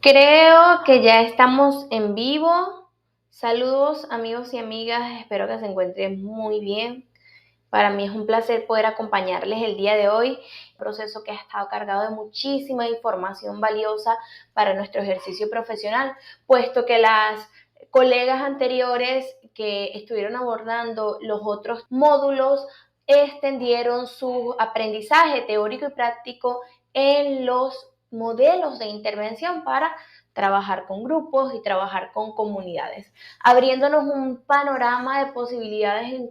Creo que ya estamos en vivo. Saludos amigos y amigas, espero que se encuentren muy bien. Para mí es un placer poder acompañarles el día de hoy, un proceso que ha estado cargado de muchísima información valiosa para nuestro ejercicio profesional, puesto que las colegas anteriores que estuvieron abordando los otros módulos extendieron su aprendizaje teórico y práctico en los modelos de intervención para trabajar con grupos y trabajar con comunidades, abriéndonos un panorama de posibilidades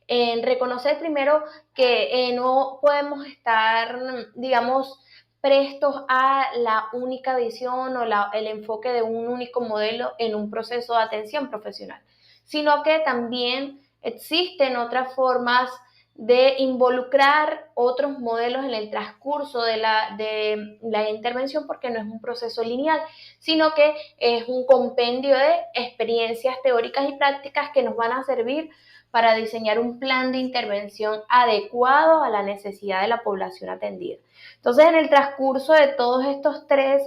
en reconocer primero que no podemos estar, digamos, prestos a la única visión o el enfoque de un único modelo en un proceso de atención profesional, sino que también existen otras formas de involucrar otros modelos en el transcurso de la intervención, porque no es un proceso lineal, sino que es un compendio de experiencias teóricas y prácticas que nos van a servir para diseñar un plan de intervención adecuado a la necesidad de la población atendida. Entonces, en el transcurso de todos estos tres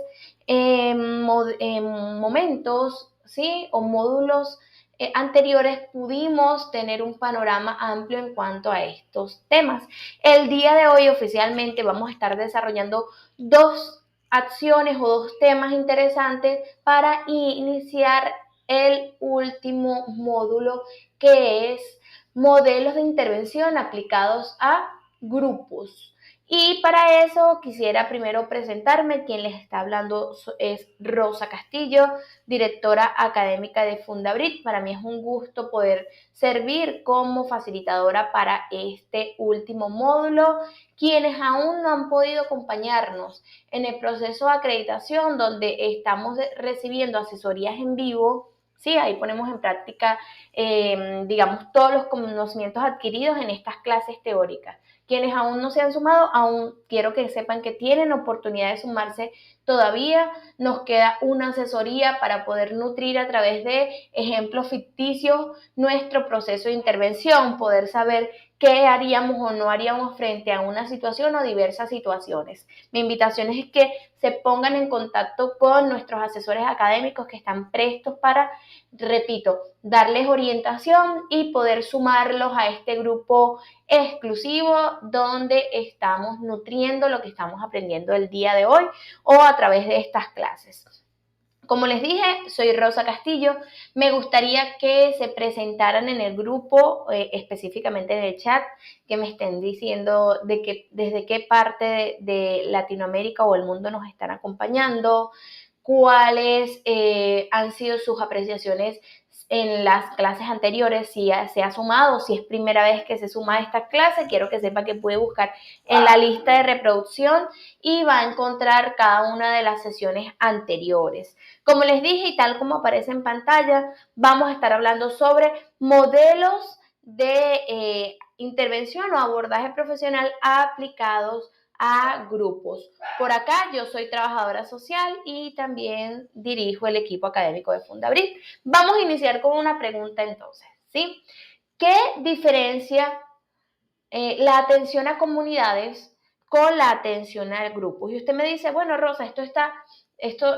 momentos, ¿sí? O módulos anteriores, pudimos tener un panorama amplio en cuanto a estos temas. El día de hoy oficialmente vamos a estar desarrollando dos acciones o dos temas interesantes para iniciar el último módulo, que es modelos de intervención aplicados a grupos. Y para eso quisiera primero presentarme. Quien les está hablando es Rosa Castillo, directora académica de Fundabrit. Para mí es un gusto poder servir como facilitadora para este último módulo. Quienes aún no han podido acompañarnos en el proceso de acreditación, donde estamos recibiendo asesorías en vivo, sí, ahí ponemos en práctica, digamos, todos los conocimientos adquiridos en estas clases teóricas. Quienes aún no se han sumado, aún quiero que sepan que tienen oportunidad de sumarse todavía. Nos queda una asesoría para poder nutrir a través de ejemplos ficticios nuestro proceso de intervención, poder saber qué haríamos o no haríamos frente a una situación o diversas situaciones. Mi invitación es que se pongan en contacto con nuestros asesores académicos que están prestos para, repito, darles orientación y poder sumarlos a este grupo exclusivo donde estamos nutriendo lo que estamos aprendiendo el día de hoy o a través de estas clases. Como les dije, soy Rosa Castillo. Me gustaría que se presentaran en el grupo, específicamente en el chat, que me estén diciendo desde qué parte de Latinoamérica o el mundo nos están acompañando, cuáles han sido sus apreciaciones en las clases anteriores, si se ha sumado, si es primera vez que se suma a esta clase. Quiero que sepa que puede buscar en la lista de reproducción y va a encontrar cada una de las sesiones anteriores. Como les dije y tal como aparece en pantalla, vamos a estar hablando sobre modelos de intervención o abordaje profesional aplicados a grupos. Por acá yo soy trabajadora social y también dirijo el equipo académico de Fundabrit. Vamos a iniciar con una pregunta entonces, ¿sí? ¿Qué diferencia la atención a comunidades con la atención a grupos? Y usted me dice, bueno, Rosa, esto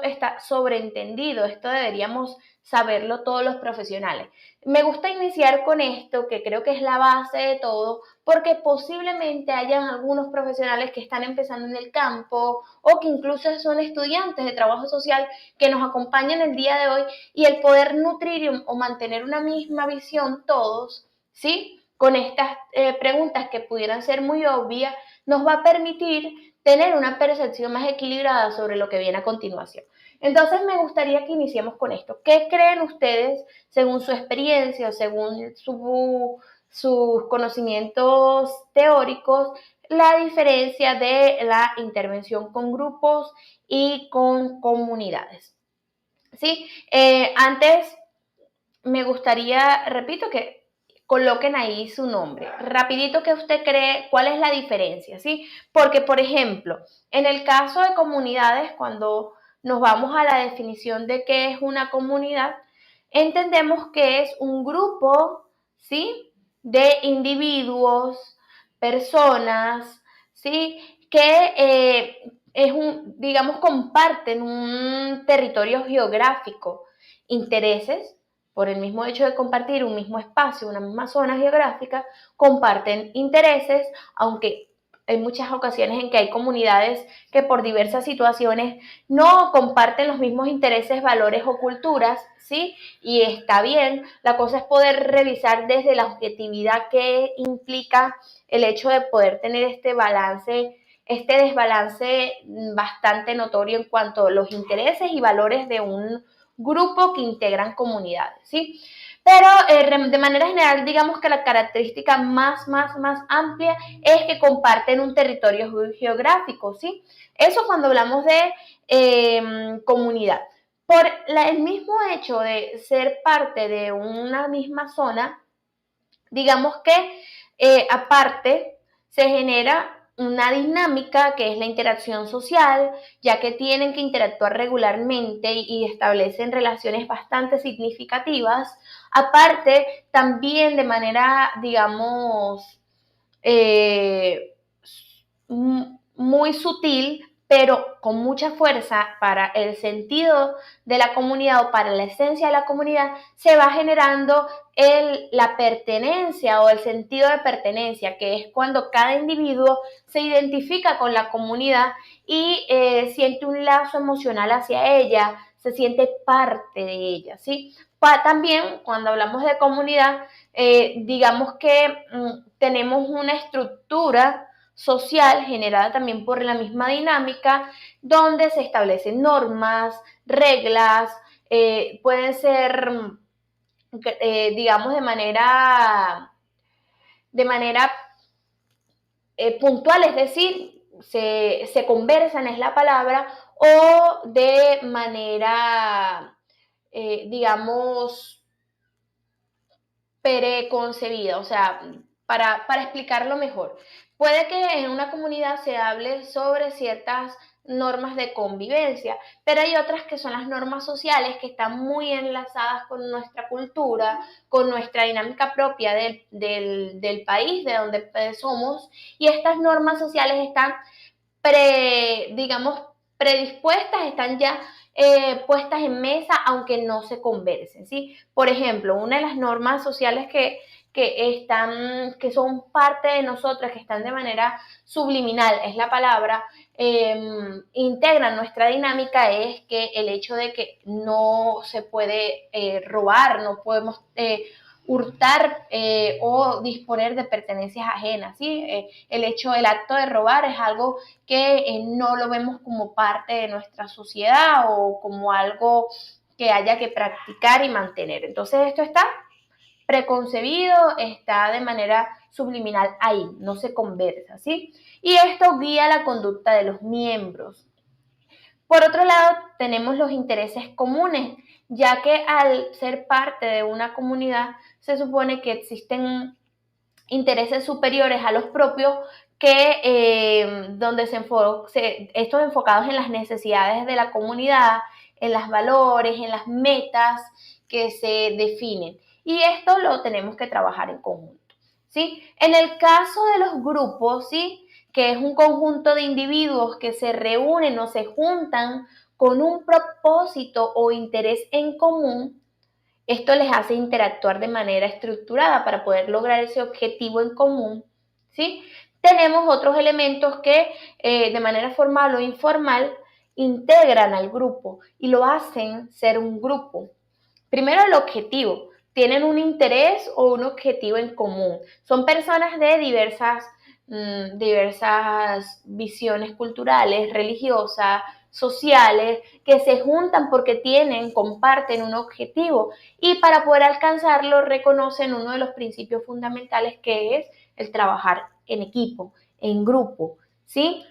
está sobreentendido, esto deberíamos saberlo todos los profesionales. Me gusta iniciar con esto, que creo que es la base de todo, porque posiblemente hayan algunos profesionales que están empezando en el campo o que incluso son estudiantes de trabajo social que nos acompañan el día de hoy, y el poder nutrir o mantener una misma visión todos, ¿sí? Con estas preguntas que pudieran ser muy obvias, nos va a permitir tener una percepción más equilibrada sobre lo que viene a continuación. Entonces me gustaría que iniciemos con esto. ¿Qué creen ustedes, según su experiencia o según sus conocimientos teóricos, la diferencia de la intervención con grupos y con comunidades? ¿Sí? Antes me gustaría, repito, que coloquen ahí su nombre. Rapidito, que usted cree, ¿cuál es la diferencia? ¿Sí? Porque, por ejemplo, en el caso de comunidades, cuando nos vamos a la definición de qué es una comunidad, entendemos que es un grupo, ¿sí? De individuos, personas, ¿sí? Que digamos, comparten un territorio geográfico, intereses, por el mismo hecho de compartir un mismo espacio, una misma zona geográfica, comparten intereses, aunque hay muchas ocasiones en que hay comunidades que por diversas situaciones no comparten los mismos intereses, valores o culturas, ¿sí? Y está bien, la cosa es poder revisar desde la objetividad que implica el hecho de poder tener este desbalance bastante notorio en cuanto a los intereses y valores de un grupo que integran comunidades, ¿sí? Pero de manera general, digamos que la característica más amplia es que comparten un territorio geográfico, ¿sí? Eso cuando hablamos de comunidad. Por el mismo hecho de ser parte de una misma zona, digamos que aparte se genera una dinámica que es la interacción social, ya que tienen que interactuar regularmente y establecen relaciones bastante significativas. Aparte, también de manera, digamos, eh, muy sutil, pero con mucha fuerza para el sentido de la comunidad o para la esencia de la comunidad, se va generando la pertenencia o el sentido de pertenencia, que es cuando cada individuo se identifica con la comunidad y siente un lazo emocional hacia ella, se siente parte de ella, ¿sí? También, cuando hablamos de comunidad, digamos que tenemos una estructura social generada también por la misma dinámica, donde se establecen normas, reglas, pueden ser, digamos, de manera puntual, es decir, se conversan, es la palabra, o de manera, digamos, preconcebida, o sea, para explicarlo mejor. Puede que en una comunidad se hable sobre ciertas normas de convivencia, pero hay otras que son las normas sociales que están muy enlazadas con nuestra cultura, con nuestra dinámica propia del país de donde somos, y estas normas sociales están digamos, predispuestas, están ya puestas en mesa, aunque no se conversen, ¿sí? Por ejemplo, una de las normas sociales que son parte de nosotras, que están de manera subliminal, es la palabra, integran nuestra dinámica, es que el hecho de que no se puede robar, no podemos hurtar o disponer de pertenencias ajenas, ¿sí? El acto de robar es algo que no lo vemos como parte de nuestra sociedad o como algo que haya que practicar y mantener. Entonces esto está preconcebido, está de manera subliminal ahí, no se conversa, ¿sí? Y esto guía la conducta de los miembros. Por otro lado, tenemos los intereses comunes, ya que al ser parte de una comunidad se supone que existen intereses superiores a los propios que donde estos enfocados en las necesidades de la comunidad, en los valores, en las metas que se definen. Y esto lo tenemos que trabajar en conjunto, ¿sí? En el caso de los grupos, ¿sí? Que es un conjunto de individuos que se reúnen o se juntan con un propósito o interés en común, esto les hace interactuar de manera estructurada para poder lograr ese objetivo en común, ¿sí? Tenemos otros elementos que de manera formal o informal integran al grupo y lo hacen ser un grupo. Primero, el objetivo. Tienen un interés o un objetivo en común. Son personas de diversas visiones culturales, religiosas, sociales, que se juntan porque comparten un objetivo y para poder alcanzarlo reconocen uno de los principios fundamentales, que es el trabajar en equipo, en grupo, ¿sí?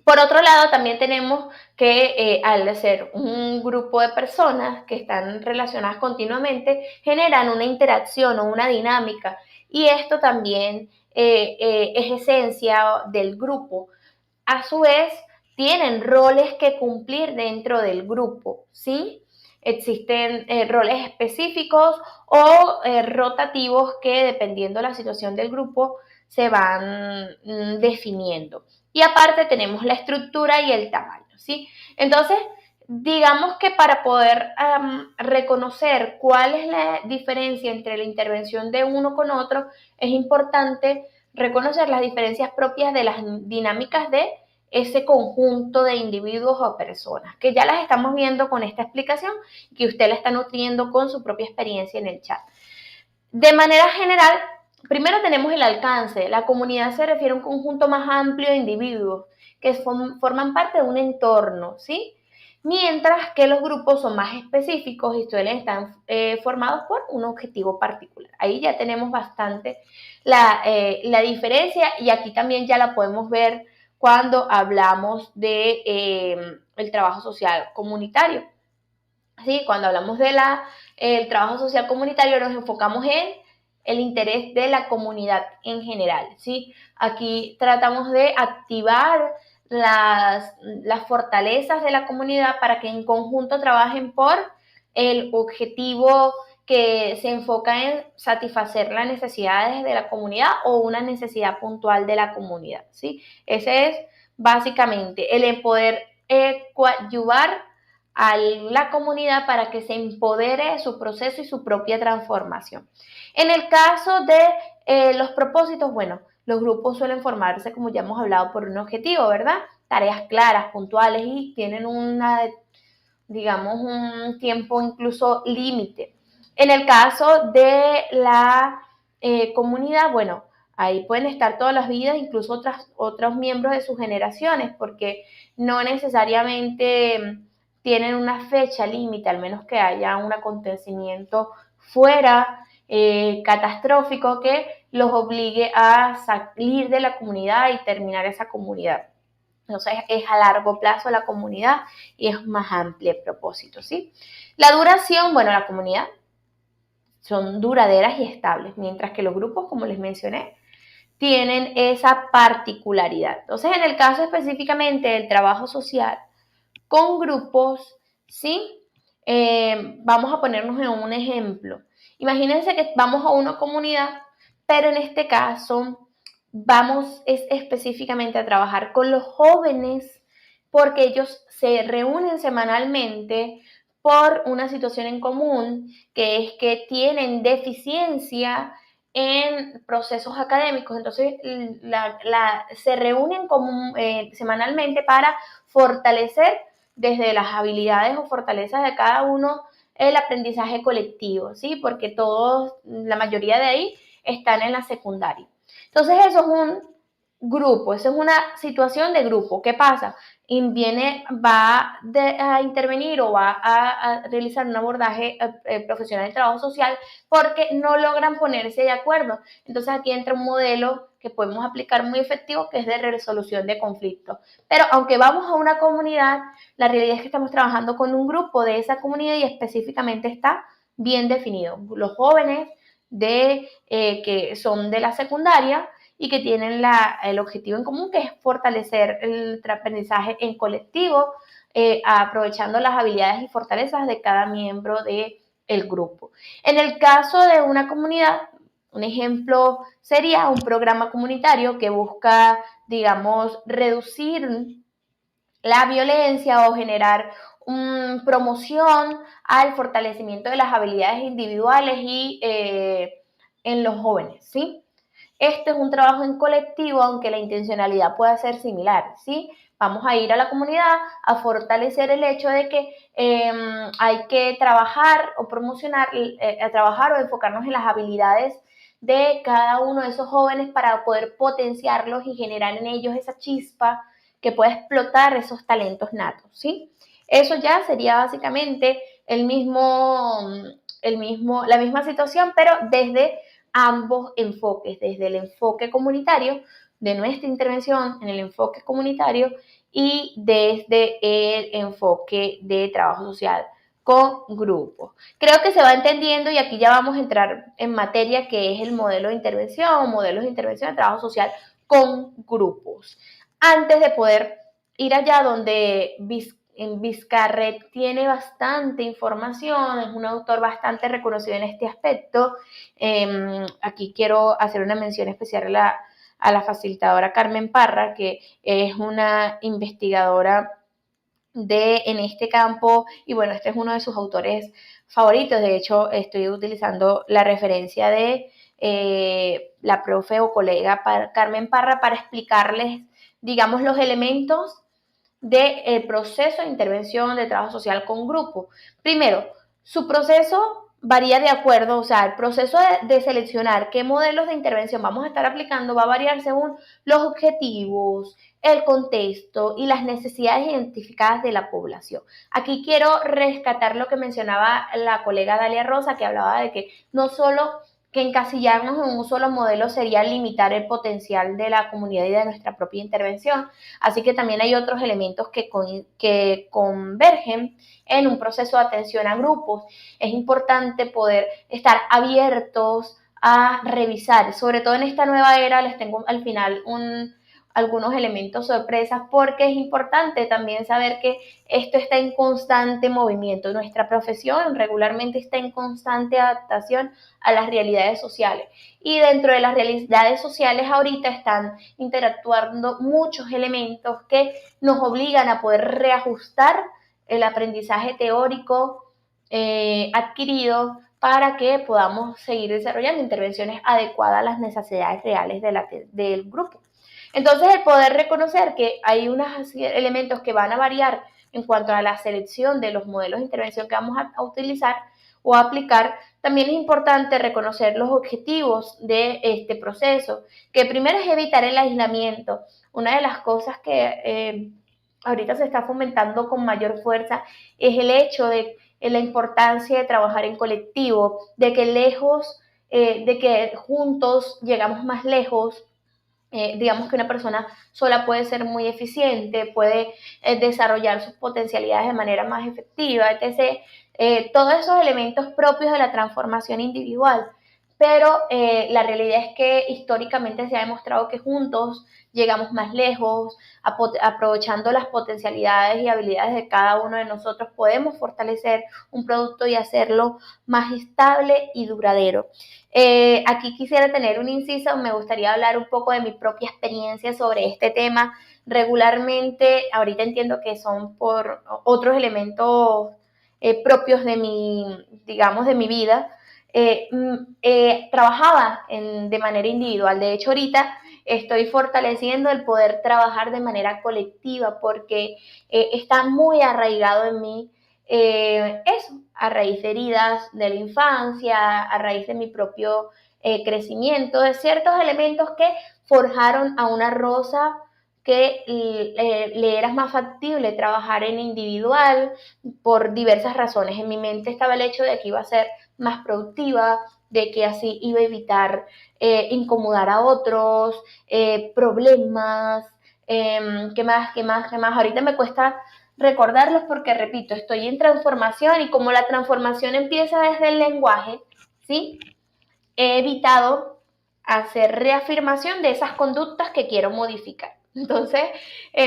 Por otro lado, también tenemos que al ser un grupo de personas que están relacionadas continuamente, generan una interacción o una dinámica, y esto también es esencia del grupo. A su vez, tienen roles que cumplir dentro del grupo, ¿sí? Existen roles específicos o rotativos que, dependiendo de la situación del grupo, se van definiendo. Y aparte tenemos la estructura y el tamaño, ¿sí? Entonces, digamos que para poder reconocer cuál es la diferencia entre la intervención de uno con otro, es importante reconocer las diferencias propias de las dinámicas de ese conjunto de individuos o personas, que ya las estamos viendo con esta explicación, que usted la está nutriendo con su propia experiencia en el chat. De manera general, primero tenemos el alcance. La comunidad se refiere a un conjunto más amplio de individuos que forman parte de un entorno, ¿sí? Mientras que los grupos son más específicos y suelen estar formados por un objetivo particular. Ahí ya tenemos bastante la diferencia y aquí también ya la podemos ver cuando hablamos de el trabajo social comunitario. ¿Sí? Cuando hablamos de el trabajo social comunitario nos enfocamos en el interés de la comunidad en general, ¿sí? Aquí tratamos de activar las fortalezas de la comunidad para que en conjunto trabajen por el objetivo que se enfoca en satisfacer las necesidades de la comunidad o una necesidad puntual de la comunidad, ¿sí? Ese es básicamente el poder coadyuvar a la comunidad para que se empodere su proceso y su propia transformación. En el caso de los propósitos, bueno, los grupos suelen formarse, como ya hemos hablado, por un objetivo, ¿verdad? Tareas claras, puntuales y tienen digamos, un tiempo incluso límite. En el caso de la comunidad, bueno, ahí pueden estar todas las vidas, incluso otros miembros de sus generaciones, porque no necesariamente tienen una fecha límite, al menos que haya un acontecimiento fuera catastrófico que los obligue a salir de la comunidad y terminar esa comunidad. Entonces es a largo plazo la comunidad y es más amplia el propósito, ¿sí? La duración, bueno, la comunidad son duraderas y estables, mientras que los grupos, como les mencioné, tienen esa particularidad. Entonces, en el caso específicamente del trabajo social con grupos, ¿sí? Vamos a ponernos en un ejemplo. Imagínense que vamos a una comunidad, pero en este caso vamos específicamente a trabajar con los jóvenes porque ellos se reúnen semanalmente por una situación en común, que es que tienen deficiencia en procesos académicos. Entonces, se reúnen semanalmente para fortalecer desde las habilidades o fortalezas de cada uno el aprendizaje colectivo, ¿sí? Porque todos, la mayoría de ahí, están en la secundaria. Entonces eso es un grupo, eso es una situación de grupo. ¿Qué pasa? Va a intervenir o va a realizar un abordaje profesional de trabajo social porque no logran ponerse de acuerdo. Entonces aquí entra un modelo que podemos aplicar muy efectivo que es de resolución de conflictos. Pero aunque vamos a una comunidad, la realidad es que estamos trabajando con un grupo de esa comunidad y específicamente está bien definido. Los jóvenes que son de la secundaria y que tienen el objetivo en común, que es fortalecer el aprendizaje en colectivo, aprovechando las habilidades y fortalezas de cada miembro del grupo. En el caso de una comunidad, un ejemplo sería un programa comunitario que busca, digamos, reducir la violencia o generar promoción al fortalecimiento de las habilidades individuales y en los jóvenes, ¿sí? Este es un trabajo en colectivo, aunque la intencionalidad pueda ser similar, ¿sí? Vamos a ir a la comunidad a fortalecer el hecho de que hay que trabajar o promocionar, trabajar o enfocarnos en las habilidades de cada uno de esos jóvenes para poder potenciarlos y generar en ellos esa chispa que pueda explotar esos talentos natos, ¿sí? Eso ya sería básicamente la misma situación, pero desde ambos enfoques, desde el enfoque comunitario de nuestra intervención en el enfoque comunitario y desde el enfoque de trabajo social con grupos. Creo que se va entendiendo y aquí ya vamos a entrar en materia que es el modelo de intervención, modelos de intervención de trabajo social con grupos. Antes de poder ir allá donde en Vizcarret tiene bastante información, es un autor bastante reconocido en este aspecto. Aquí quiero hacer una mención especial a la facilitadora Carmen Parra, que es una investigadora en este campo, y bueno, este es uno de sus autores favoritos. De hecho, estoy utilizando la referencia de la profe o colega Carmen Parra para explicarles, digamos, los elementos del proceso de intervención de trabajo social con grupo. Primero, su proceso varía de acuerdo, o sea, el proceso de seleccionar qué modelos de intervención vamos a estar aplicando va a variar según los objetivos, el contexto y las necesidades identificadas de la población. Aquí quiero rescatar lo que mencionaba la colega Dalia Rosa, que hablaba de que no solo que encasillarnos en un solo modelo sería limitar el potencial de la comunidad y de nuestra propia intervención. Así que también hay otros elementos que convergen en un proceso de atención a grupos. Es importante poder estar abiertos a revisar, sobre todo en esta nueva era. Les tengo al final algunos elementos sorpresas, porque es importante también saber que esto está en constante movimiento. Nuestra profesión regularmente está en constante adaptación a las realidades sociales. Y dentro de las realidades sociales ahorita están interactuando muchos elementos que nos obligan a poder reajustar el aprendizaje teórico adquirido para que podamos seguir desarrollando intervenciones adecuadas a las necesidades reales del grupo. Entonces, el poder reconocer que hay unos elementos que van a variar en cuanto a la selección de los modelos de intervención que vamos a utilizar o a aplicar, también es importante reconocer los objetivos de este proceso, que primero es evitar el aislamiento. Una de las cosas que ahorita se está fomentando con mayor fuerza es el hecho de la importancia de trabajar en colectivo, de que juntos llegamos más lejos. Digamos que una persona sola puede ser muy eficiente, puede desarrollar sus potencialidades de manera más efectiva, etc. Todos esos elementos propios de la transformación individual. Pero la realidad es que históricamente se ha demostrado que juntos llegamos más lejos, aprovechando las potencialidades y habilidades de cada uno de nosotros, podemos fortalecer un producto y hacerlo más estable y duradero. Aquí quisiera tener un inciso, me gustaría hablar un poco de mi propia experiencia sobre este tema. Regularmente, ahorita entiendo que son por otros elementos propios de digamos, de mi vida. Trabajaba de manera individual. De hecho, ahorita estoy fortaleciendo el poder trabajar de manera colectiva porque está muy arraigado en mí eso, a raíz de heridas de la infancia, a raíz de mi propio crecimiento, de ciertos elementos que forjaron a una Rosa que le era más factible trabajar en individual por diversas razones. En mi mente estaba el hecho de que iba a ser más productiva, de que así iba a evitar incomodar a otros, problemas, ¿qué más? Ahorita me cuesta recordarlos porque, repito, estoy en transformación y como la transformación empieza desde el lenguaje, ¿sí? He evitado hacer reafirmación de esas conductas que quiero modificar. Entonces,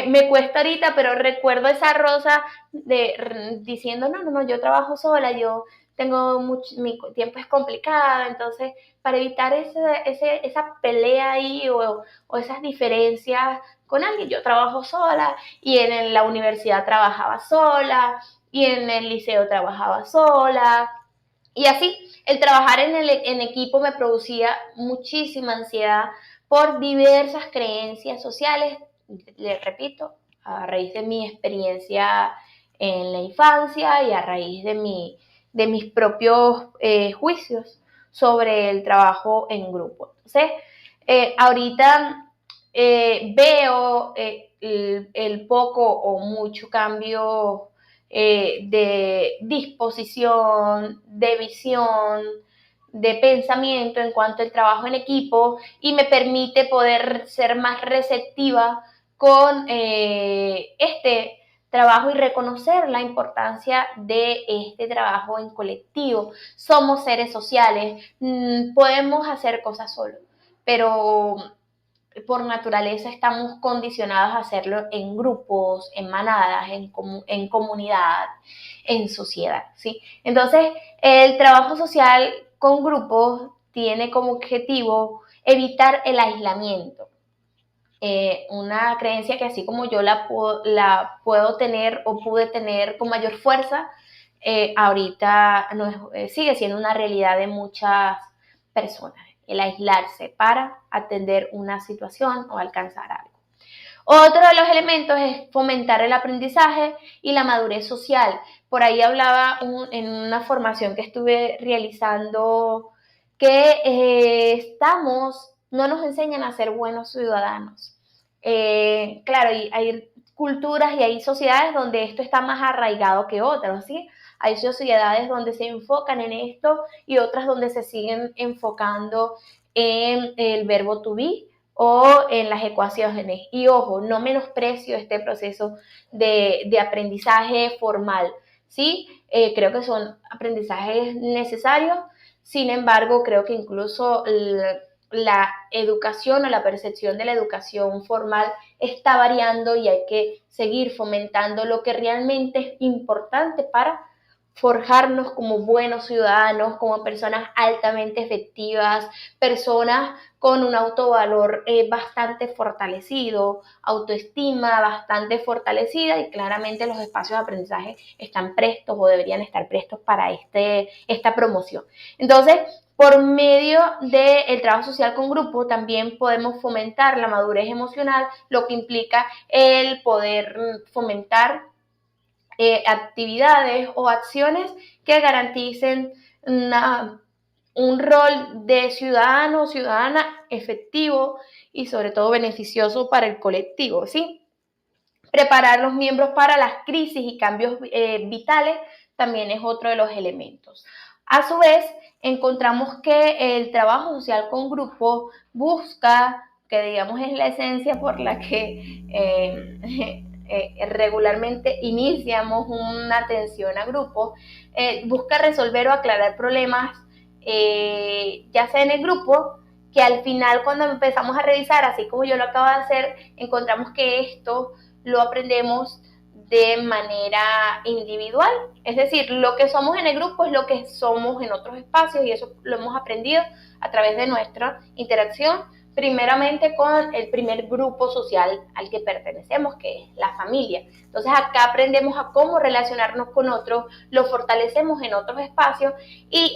me cuesta ahorita, pero recuerdo esa Rosa diciendo, no, yo trabajo sola, yo tengo mi tiempo es complicado, entonces, para evitar esa pelea ahí o esas diferencias con alguien, yo trabajo sola y en la universidad trabajaba sola y en el liceo trabajaba sola y así. El trabajar en equipo me producía muchísima ansiedad por diversas creencias sociales, les repito, a raíz de mi experiencia en la infancia y a raíz de mis propios juicios sobre el trabajo en grupo. Entonces, ahorita veo el poco o mucho cambio de disposición, de visión, de pensamiento en cuanto al trabajo en equipo y me permite poder ser más receptiva con este trabajo y reconocer la importancia de este trabajo en colectivo. Somos seres sociales, podemos hacer cosas solos, pero por naturaleza estamos condicionados a hacerlo en grupos, en manadas, en comunidad, en sociedad, ¿sí? Entonces, el trabajo social con grupos tiene como objetivo evitar el aislamiento. una creencia que así como yo la puedo tener o pude tener con mayor fuerza, ahorita no sigue siendo una realidad de muchas personas, el aislarse para atender una situación o alcanzar algo. Otro de los elementos es fomentar el aprendizaje y la madurez social. Por ahí hablaba en una formación que estuve realizando que no nos enseñan a ser buenos ciudadanos. Claro, hay culturas y hay sociedades donde esto está más arraigado que otras, ¿sí? Hay sociedades donde se enfocan en esto y otras donde se siguen enfocando en el verbo to be o en las ecuaciones. Y ojo, no menosprecio este proceso de aprendizaje formal, ¿sí? Creo que son aprendizajes necesarios, sin embargo, creo que incluso la educación o la percepción de la educación formal está variando y hay que seguir fomentando lo que realmente es importante para forjarnos como buenos ciudadanos, como personas altamente efectivas, personas con un autovalor bastante fortalecido, autoestima bastante fortalecida y claramente los espacios de aprendizaje están prestos o deberían estar prestos para esta promoción. Entonces, por medio del trabajo social con grupo también podemos fomentar la madurez emocional, lo que implica el poder fomentar actividades o acciones que garanticen un rol de ciudadano o ciudadana efectivo y sobre todo beneficioso para el colectivo, ¿sí? Preparar los miembros para las crisis y cambios vitales también es otro de los elementos. A su vez, encontramos que el trabajo social con grupo busca, que digamos es la esencia por la que regularmente iniciamos una atención a grupos, busca resolver o aclarar problemas, ya sea en el grupo, que al final cuando empezamos a revisar, así como yo lo acabo de hacer, encontramos que esto lo aprendemos de manera individual, es decir, lo que somos en el grupo es lo que somos en otros espacios y eso lo hemos aprendido a través de nuestra interacción, primeramente con el primer grupo social al que pertenecemos, que es la familia. Entonces acá aprendemos a cómo relacionarnos con otros, lo fortalecemos en otros espacios y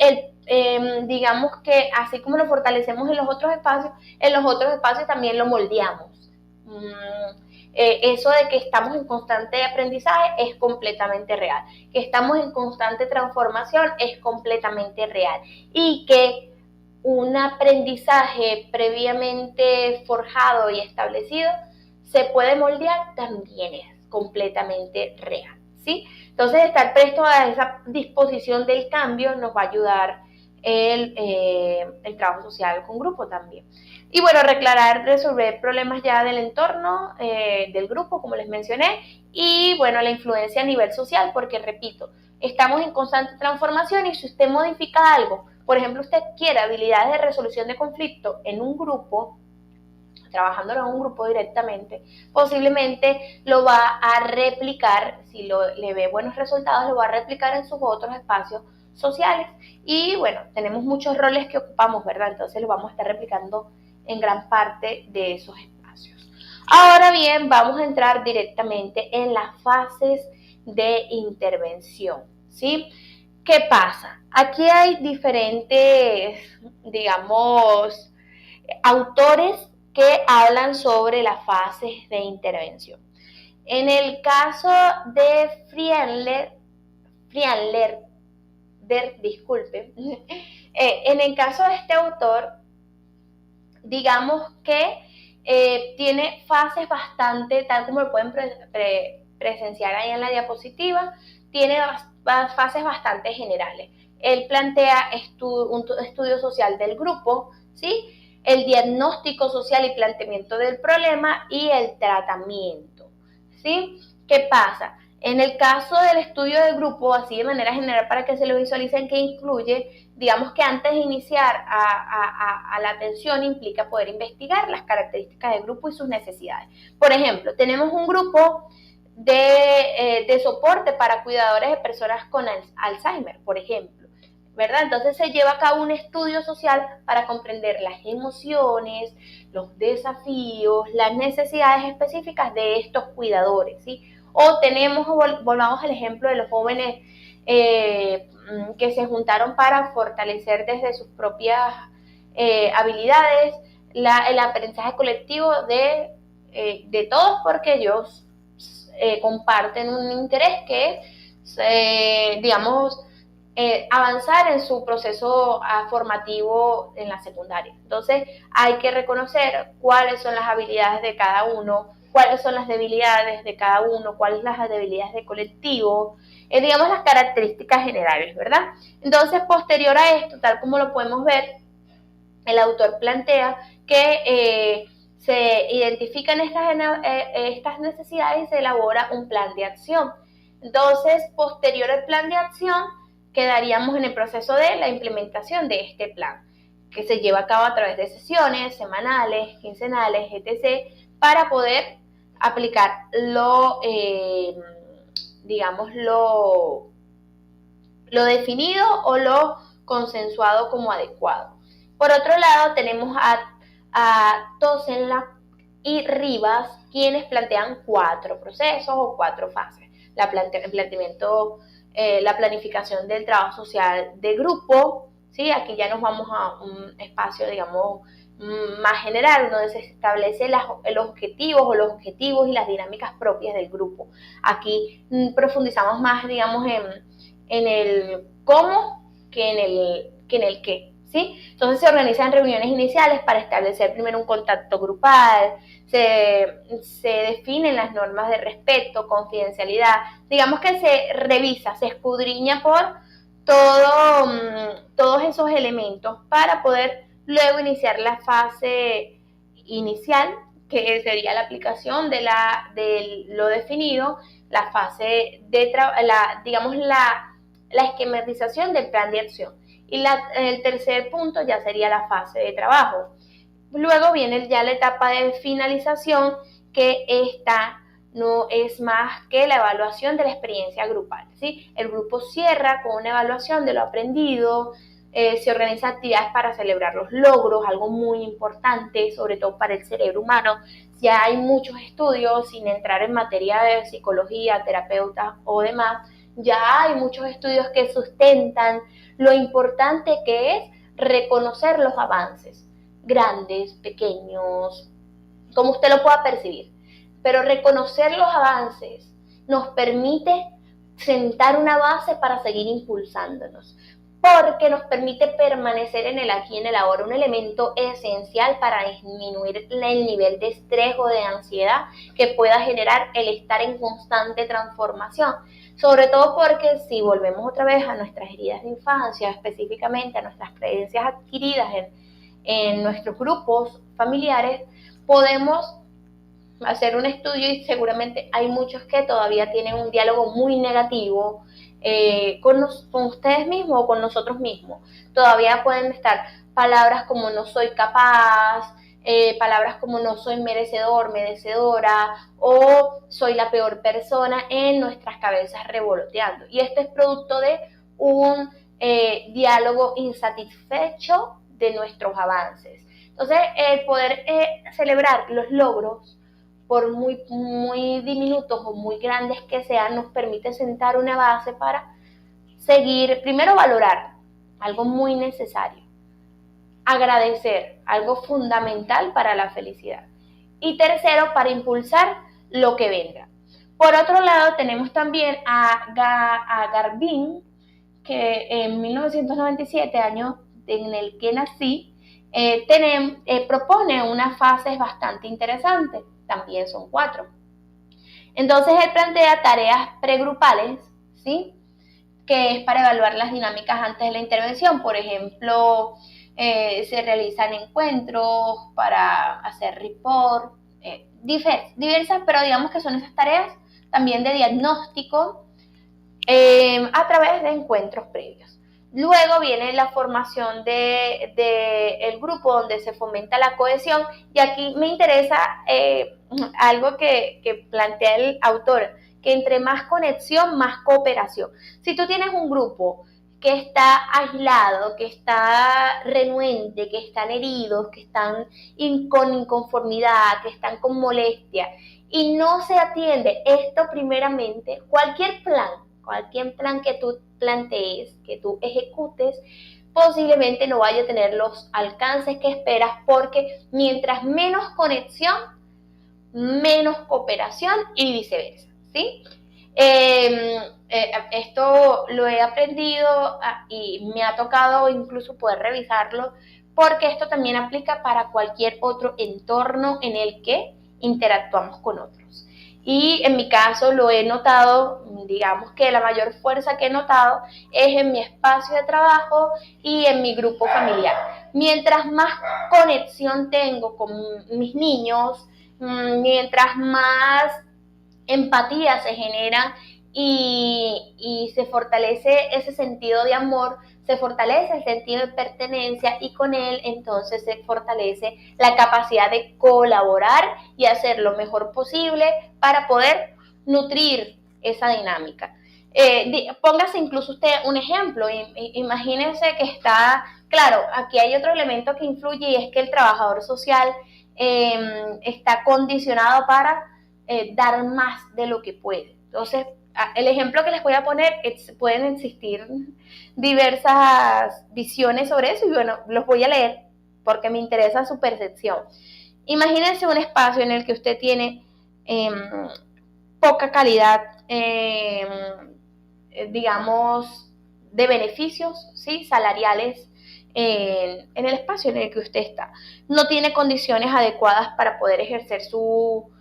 digamos que así como lo fortalecemos en los otros espacios también lo moldeamos. Eso de que estamos en constante aprendizaje es completamente real, que estamos en constante transformación es completamente real y que un aprendizaje previamente forjado y establecido se puede moldear también es completamente real, ¿sí? Entonces estar presto a esa disposición del cambio nos va a ayudar el trabajo social con grupo también. Y bueno, resolver problemas ya del entorno, del grupo, como les mencioné, y bueno, la influencia a nivel social, porque repito, estamos en constante transformación y si usted modifica algo, por ejemplo, usted quiere habilidades de resolución de conflicto en un grupo, trabajándolo en un grupo directamente, posiblemente lo va a replicar, si le ve buenos resultados, lo va a replicar en sus otros espacios sociales. Y bueno, tenemos muchos roles que ocupamos, ¿verdad? Entonces lo vamos a estar replicando en gran parte de esos espacios. Ahora bien, vamos a entrar directamente en las fases de intervención, ¿sí? ¿Qué pasa? Aquí hay diferentes, digamos, autores que hablan sobre las fases de intervención. En el caso de disculpe, en el caso de este autor, digamos que tiene fases bastante, tal como lo pueden presenciar ahí en la diapositiva, tiene fases bastante generales. Él plantea un estudio social del grupo, ¿sí? El diagnóstico social y planteamiento del problema y el tratamiento, ¿sí? ¿Qué pasa? En el caso del estudio de grupo, así de manera general para que se lo visualicen, que incluye, digamos que antes de iniciar a la atención implica poder investigar las características del grupo y sus necesidades. Por ejemplo, tenemos un grupo de soporte para cuidadores de personas con Alzheimer, por ejemplo. ¿verdad? Entonces se lleva a cabo un estudio social para comprender las emociones, los desafíos, las necesidades específicas de estos cuidadores, ¿sí? O volvamos al ejemplo de los jóvenes que se juntaron para fortalecer desde sus propias habilidades el aprendizaje colectivo de todos, porque ellos comparten un interés que es, digamos, avanzar en su proceso formativo en la secundaria. Entonces hay que reconocer cuáles son las habilidades de cada uno, cuáles son las debilidades de cada uno, cuáles son las debilidades de colectivo, digamos las características generales, ¿verdad? Entonces, posterior a esto, tal como lo podemos ver, el autor plantea que se identifican estas necesidades y se elabora un plan de acción. Entonces, posterior al plan de acción, quedaríamos en el proceso de la implementación de este plan, que se lleva a cabo a través de sesiones semanales, quincenales, etc., para poder aplicar digamos, lo definido o lo consensuado como adecuado. Por otro lado, tenemos a Tosenlack y Rivas, quienes plantean 4 procesos o 4 fases. La planificación del trabajo social de grupo, ¿sí? Aquí ya nos vamos a un espacio, digamos, más general, donde se establecen los objetivos y las dinámicas propias del grupo. Aquí profundizamos más, digamos, en el cómo que en el qué, ¿sí? Entonces se organizan reuniones iniciales para establecer primero un contacto grupal, se definen las normas de respeto, confidencialidad, digamos que se revisa, se escudriña por todos esos elementos para poder luego iniciar la fase inicial, que sería la aplicación de lo definido, la fase de digamos la esquematización del plan de acción. Y el tercer punto ya sería la fase de trabajo. Luego viene ya la etapa de finalización, que esta no es más que la evaluación de la experiencia grupal, ¿sí? El grupo cierra con una evaluación de lo aprendido, se organizan actividades para celebrar los logros, algo muy importante, sobre todo para el cerebro humano. Ya hay muchos estudios, sin entrar en materia de psicología, terapeutas o demás, ya hay muchos estudios que sustentan lo importante que es reconocer los avances, grandes, pequeños, como usted lo pueda percibir. Pero reconocer los avances nos permite sentar una base para seguir impulsándonos, porque nos permite permanecer en el aquí y en el ahora, un elemento esencial para disminuir el nivel de estrés o de ansiedad que pueda generar el estar en constante transformación. Sobre todo porque si volvemos otra vez a nuestras heridas de infancia, específicamente a nuestras creencias adquiridas en nuestros grupos familiares, podemos hacer un estudio y seguramente hay muchos que todavía tienen un diálogo muy negativo con ustedes mismos o con nosotros mismos. Todavía pueden estar palabras como no soy capaz, palabras como no soy merecedor, merecedora, o soy la peor persona en nuestras cabezas revoloteando. Y esto es producto de un diálogo insatisfecho de nuestros avances. Entonces, el poder celebrar los logros, por muy diminutos o muy grandes que sean, nos permite sentar una base para seguir, primero valorar, algo muy necesario, agradecer, algo fundamental para la felicidad, y tercero, para impulsar lo que venga. Por otro lado, tenemos también a Garvin, que en 1997, año en el que nací, propone unas fases bastante interesantes, también son 4. Entonces él plantea tareas pregrupales, ¿sí? Que es para evaluar las dinámicas antes de la intervención. Por ejemplo, se realizan encuentros para hacer report, diversas, pero digamos que son esas tareas también de diagnóstico a través de encuentros previos. Luego viene la formación el grupo, donde se fomenta la cohesión, y aquí me interesa algo que plantea el autor, que entre más conexión, más cooperación. Si tú tienes un grupo que está aislado, que está renuente, que están heridos, que están con inconformidad, que están con molestia, y no se atiende esto primeramente, cualquier plan que tú plantees, que tú ejecutes, posiblemente no vaya a tener los alcances que esperas, porque mientras menos conexión, menos cooperación y viceversa, ¿sí? Esto lo he aprendido y me ha tocado incluso poder revisarlo, porque esto también aplica para cualquier otro entorno en el que interactuamos con otros. Y en mi caso lo he notado, digamos que la mayor fuerza que he notado es en mi espacio de trabajo y en mi grupo familiar. Mientras más conexión tengo con mis niños, mientras más empatía se genera y se fortalece ese sentido de amor, se fortalece el sentido de pertenencia y con él entonces se fortalece la capacidad de colaborar y hacer lo mejor posible para poder nutrir esa dinámica. Póngase incluso usted un ejemplo, imagínense que está, claro, aquí hay otro elemento que influye y es que el trabajador social está condicionado para dar más de lo que puede. Entonces, el ejemplo que les voy a poner, pueden existir diversas visiones sobre eso y bueno, los voy a leer porque me interesa su percepción. Imagínense un espacio en el que usted tiene poca calidad, digamos, de beneficios, ¿sí? Salariales en el espacio en el que usted está. No tiene condiciones adecuadas para poder ejercer su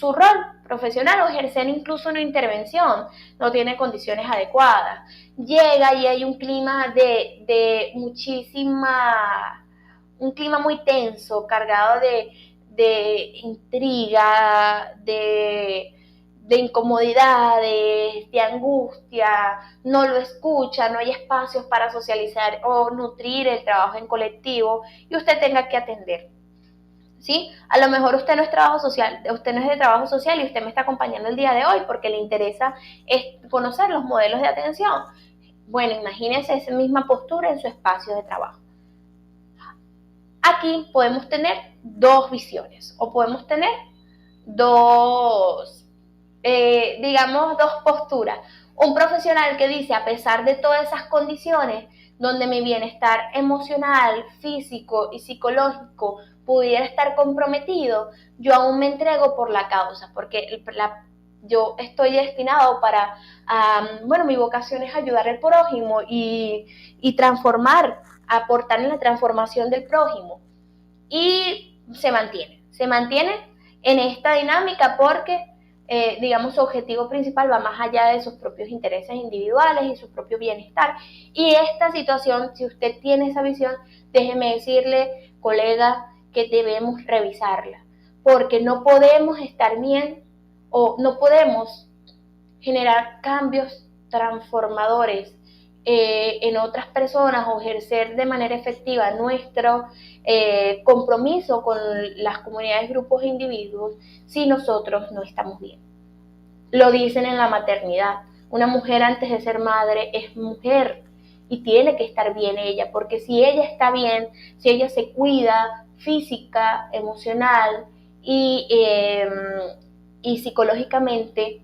rol profesional o ejercer incluso una intervención, no tiene condiciones adecuadas. Llega y hay un clima de muchísima, un clima muy tenso, cargado de intriga, de incomodidades, de angustia, no lo escucha, no hay espacios para socializar o nutrir el trabajo en colectivo y usted tenga que atender. ¿Sí? A lo mejor usted no es trabajo social, usted no es de trabajo social y usted me está acompañando el día de hoy porque le interesa conocer los modelos de atención. Bueno, imagínense esa misma postura en su espacio de trabajo. Aquí podemos tener dos visiones o podemos tener digamos, dos posturas. Un profesional que dice, a pesar de todas esas condiciones, donde mi bienestar emocional, físico y psicológico pudiera estar comprometido, yo aún me entrego por la causa, porque yo estoy destinado para, bueno, mi vocación es ayudar al prójimo y transformar, aportar en la transformación del prójimo. Y se mantiene en esta dinámica porque digamos, su objetivo principal va más allá de sus propios intereses individuales y su propio bienestar. Y esta situación, si usted tiene esa visión, déjeme decirle, colega, que debemos revisarla, porque no podemos estar bien o no podemos generar cambios transformadores en otras personas o ejercer de manera efectiva nuestro compromiso con las comunidades, grupos e individuos si nosotros no estamos bien. Lo dicen en la maternidad, una mujer antes de ser madre es mujer y tiene que estar bien ella, porque si ella está bien, si ella se cuida física, emocional y psicológicamente,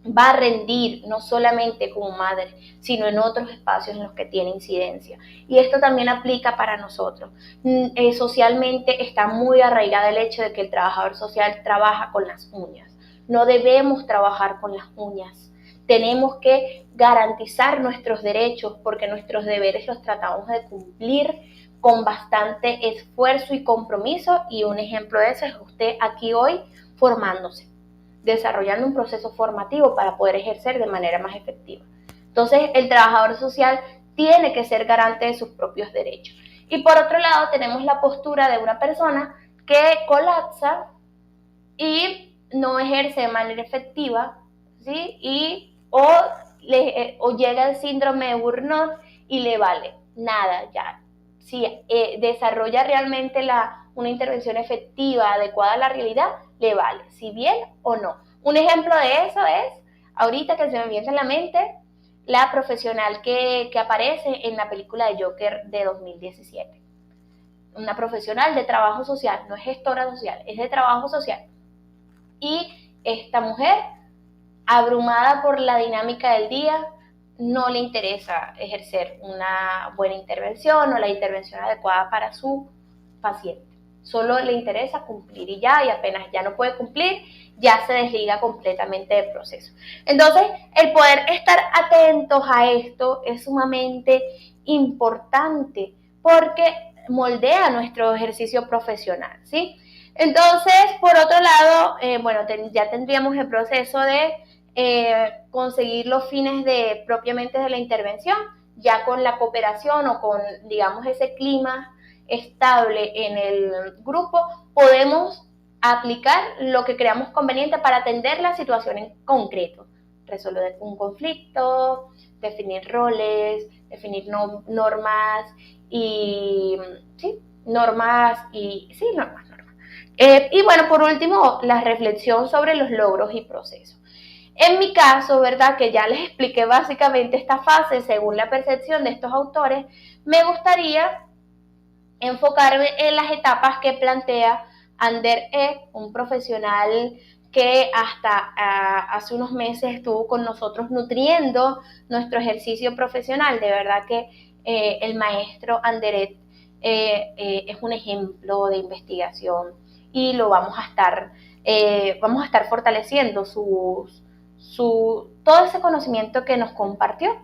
va a rendir no solamente como madre, sino en otros espacios en los que tiene incidencia. Y esto también aplica para nosotros. Socialmente está muy arraigado el hecho de que el trabajador social trabaja con las uñas. No debemos trabajar con las uñas. Tenemos que garantizar nuestros derechos porque nuestros deberes los tratamos de cumplir con bastante esfuerzo y compromiso, y un ejemplo de eso es usted aquí hoy formándose, desarrollando un proceso formativo para poder ejercer de manera más efectiva. Entonces, el trabajador social tiene que ser garante de sus propios derechos. Y por otro lado, tenemos la postura de una persona que colapsa y no ejerce de manera efectiva, ¿sí? O llega el síndrome de burnout y le vale nada ya. Si desarrolla realmente una intervención efectiva, adecuada a la realidad, le vale, si bien o no. Un ejemplo de eso es, ahorita que se me viene en la mente, la profesional que aparece en la película de Joker de 2017. Una profesional de trabajo social, no es gestora social, es de trabajo social. Y esta mujer, abrumada por la dinámica del día, no le interesa ejercer una buena intervención o la intervención adecuada para su paciente. Solo le interesa cumplir y ya, y apenas ya no puede cumplir, ya se desliga completamente del proceso. Entonces, el poder estar atentos a esto es sumamente importante porque moldea nuestro ejercicio profesional, ¿sí? Entonces, por otro lado, ya tendríamos el proceso de conseguir los fines propiamente de la intervención, ya con la cooperación o con, digamos, ese clima estable en el grupo, podemos aplicar lo que creamos conveniente para atender la situación en concreto, resolver un conflicto, definir roles, definir normas y normas. Y bueno, por último, la reflexión sobre los logros y procesos. En mi caso, ¿verdad? Que ya les expliqué básicamente esta fase según la percepción de estos autores, me gustaría enfocarme en las etapas que plantea Ander E., un profesional que hasta hace unos meses estuvo con nosotros nutriendo nuestro ejercicio profesional. De verdad que el maestro Ander E. Es un ejemplo de investigación y lo vamos a estar fortaleciendo todo ese conocimiento que nos compartió.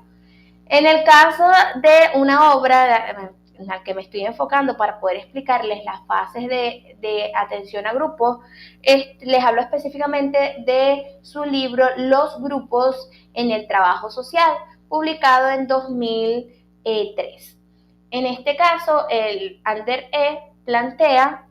En el caso de una obra en la que me estoy enfocando para poder explicarles las fases de atención a grupos, les hablo específicamente de su libro Los grupos en el trabajo social, publicado en 2003. En este caso, el Ander E. plantea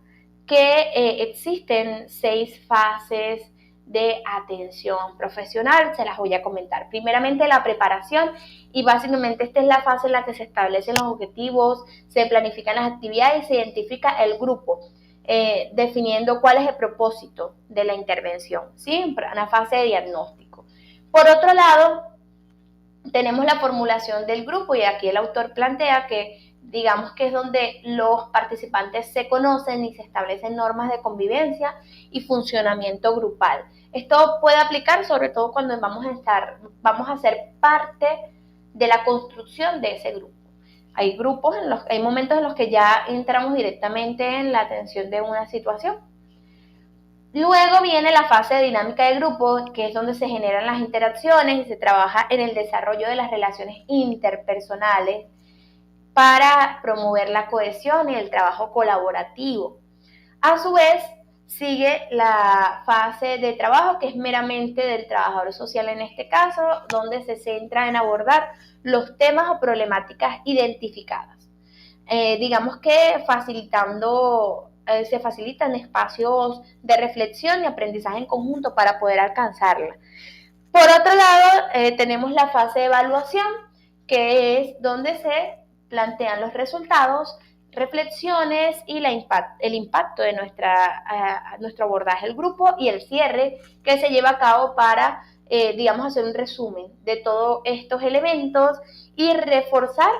que existen 6 fases de atención profesional. Se las voy a comentar. Primeramente, la preparación, y básicamente esta es la fase en la que se establecen los objetivos, se planifican las actividades y se identifica el grupo, definiendo cuál es el propósito de la intervención, ¿sí? Una fase de diagnóstico. Por otro lado, tenemos la formulación del grupo, y aquí el autor plantea que digamos que es donde los participantes se conocen y se establecen normas de convivencia y funcionamiento grupal. Esto puede aplicar sobre todo cuando vamos a ser parte de la construcción de ese grupo. Hay momentos en los que ya entramos directamente en la atención de una situación. Luego viene la fase de dinámica de grupo, que es donde se generan las interacciones y se trabaja en el desarrollo de las relaciones interpersonales para promover la cohesión y el trabajo colaborativo. A su vez, sigue la fase de trabajo, que es meramente del trabajador social en este caso, donde se centra en abordar los temas o problemáticas identificadas. Digamos que se facilitan espacios de reflexión y aprendizaje en conjunto para poder alcanzarla. Por otro lado, tenemos la fase de evaluación, que es donde se plantean los resultados, reflexiones y el impacto de nuestro abordaje del grupo, y el cierre que se lleva a cabo para, hacer un resumen de todos estos elementos y reforzar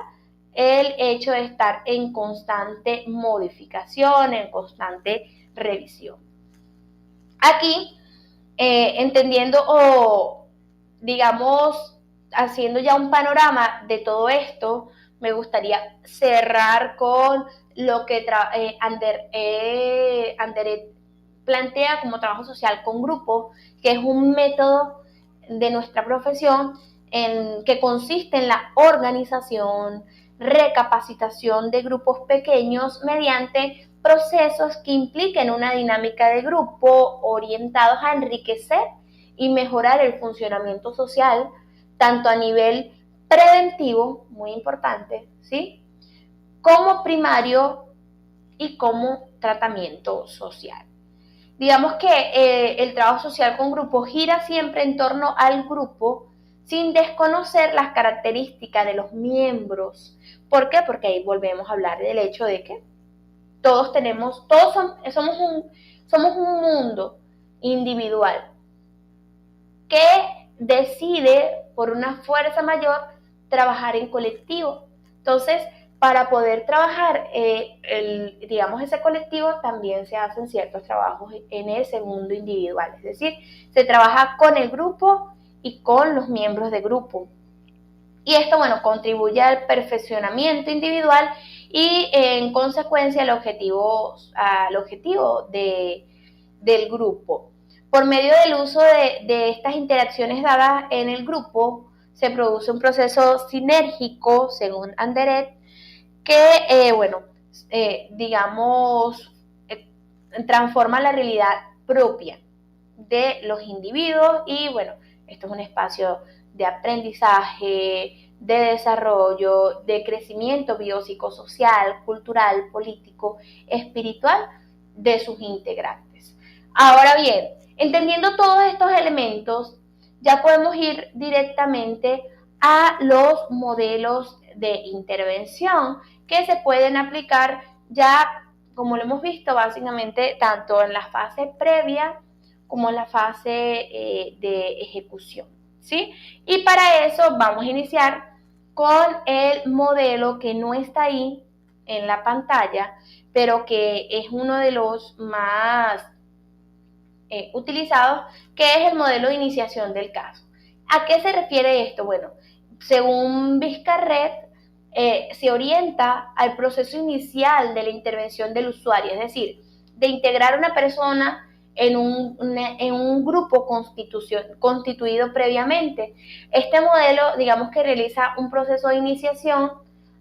el hecho de estar en constante modificación, en constante revisión. Aquí, entendiendo haciendo ya un panorama de todo esto, me gustaría cerrar con lo que Ander E. plantea como trabajo social con grupos, que es un método de nuestra profesión que consiste en la organización, recapacitación de grupos pequeños mediante procesos que impliquen una dinámica de grupo orientados a enriquecer y mejorar el funcionamiento social, tanto a nivel preventivo, muy importante, ¿sí?, como primario y como tratamiento social. Digamos que el trabajo social con grupos gira siempre en torno al grupo sin desconocer las características de los miembros. ¿Por qué? Porque ahí volvemos a hablar del hecho de que somos un mundo individual que decide por una fuerza mayor, trabajar en colectivo. Entonces, para poder trabajar digamos, ese colectivo, también se hacen ciertos trabajos en ese mundo individual. Es decir, se trabaja con el grupo y con los miembros del grupo. Y esto, bueno, contribuye al perfeccionamiento individual y en consecuencia al objetivo del grupo. Por medio del uso de estas interacciones dadas en el grupo, se produce un proceso sinérgico, según Anderett, que, digamos, transforma la realidad propia de los individuos y, bueno, esto es un espacio de aprendizaje, de desarrollo, de crecimiento biopsicosocial, cultural, político, espiritual de sus integrantes. Ahora bien, entendiendo todos estos elementos, ya podemos ir directamente a los modelos de intervención que se pueden aplicar ya, como lo hemos visto, básicamente tanto en la fase previa como en la fase de ejecución, ¿sí? Y para eso vamos a iniciar con el modelo que no está ahí en la pantalla, pero que es uno de los más utilizados, que es el modelo de iniciación del caso. ¿A qué se refiere esto? Bueno, según Vizcarret, se orienta al proceso inicial de la intervención del usuario, es decir, de integrar a una persona en un grupo constituido previamente. Este modelo, digamos que realiza un proceso de iniciación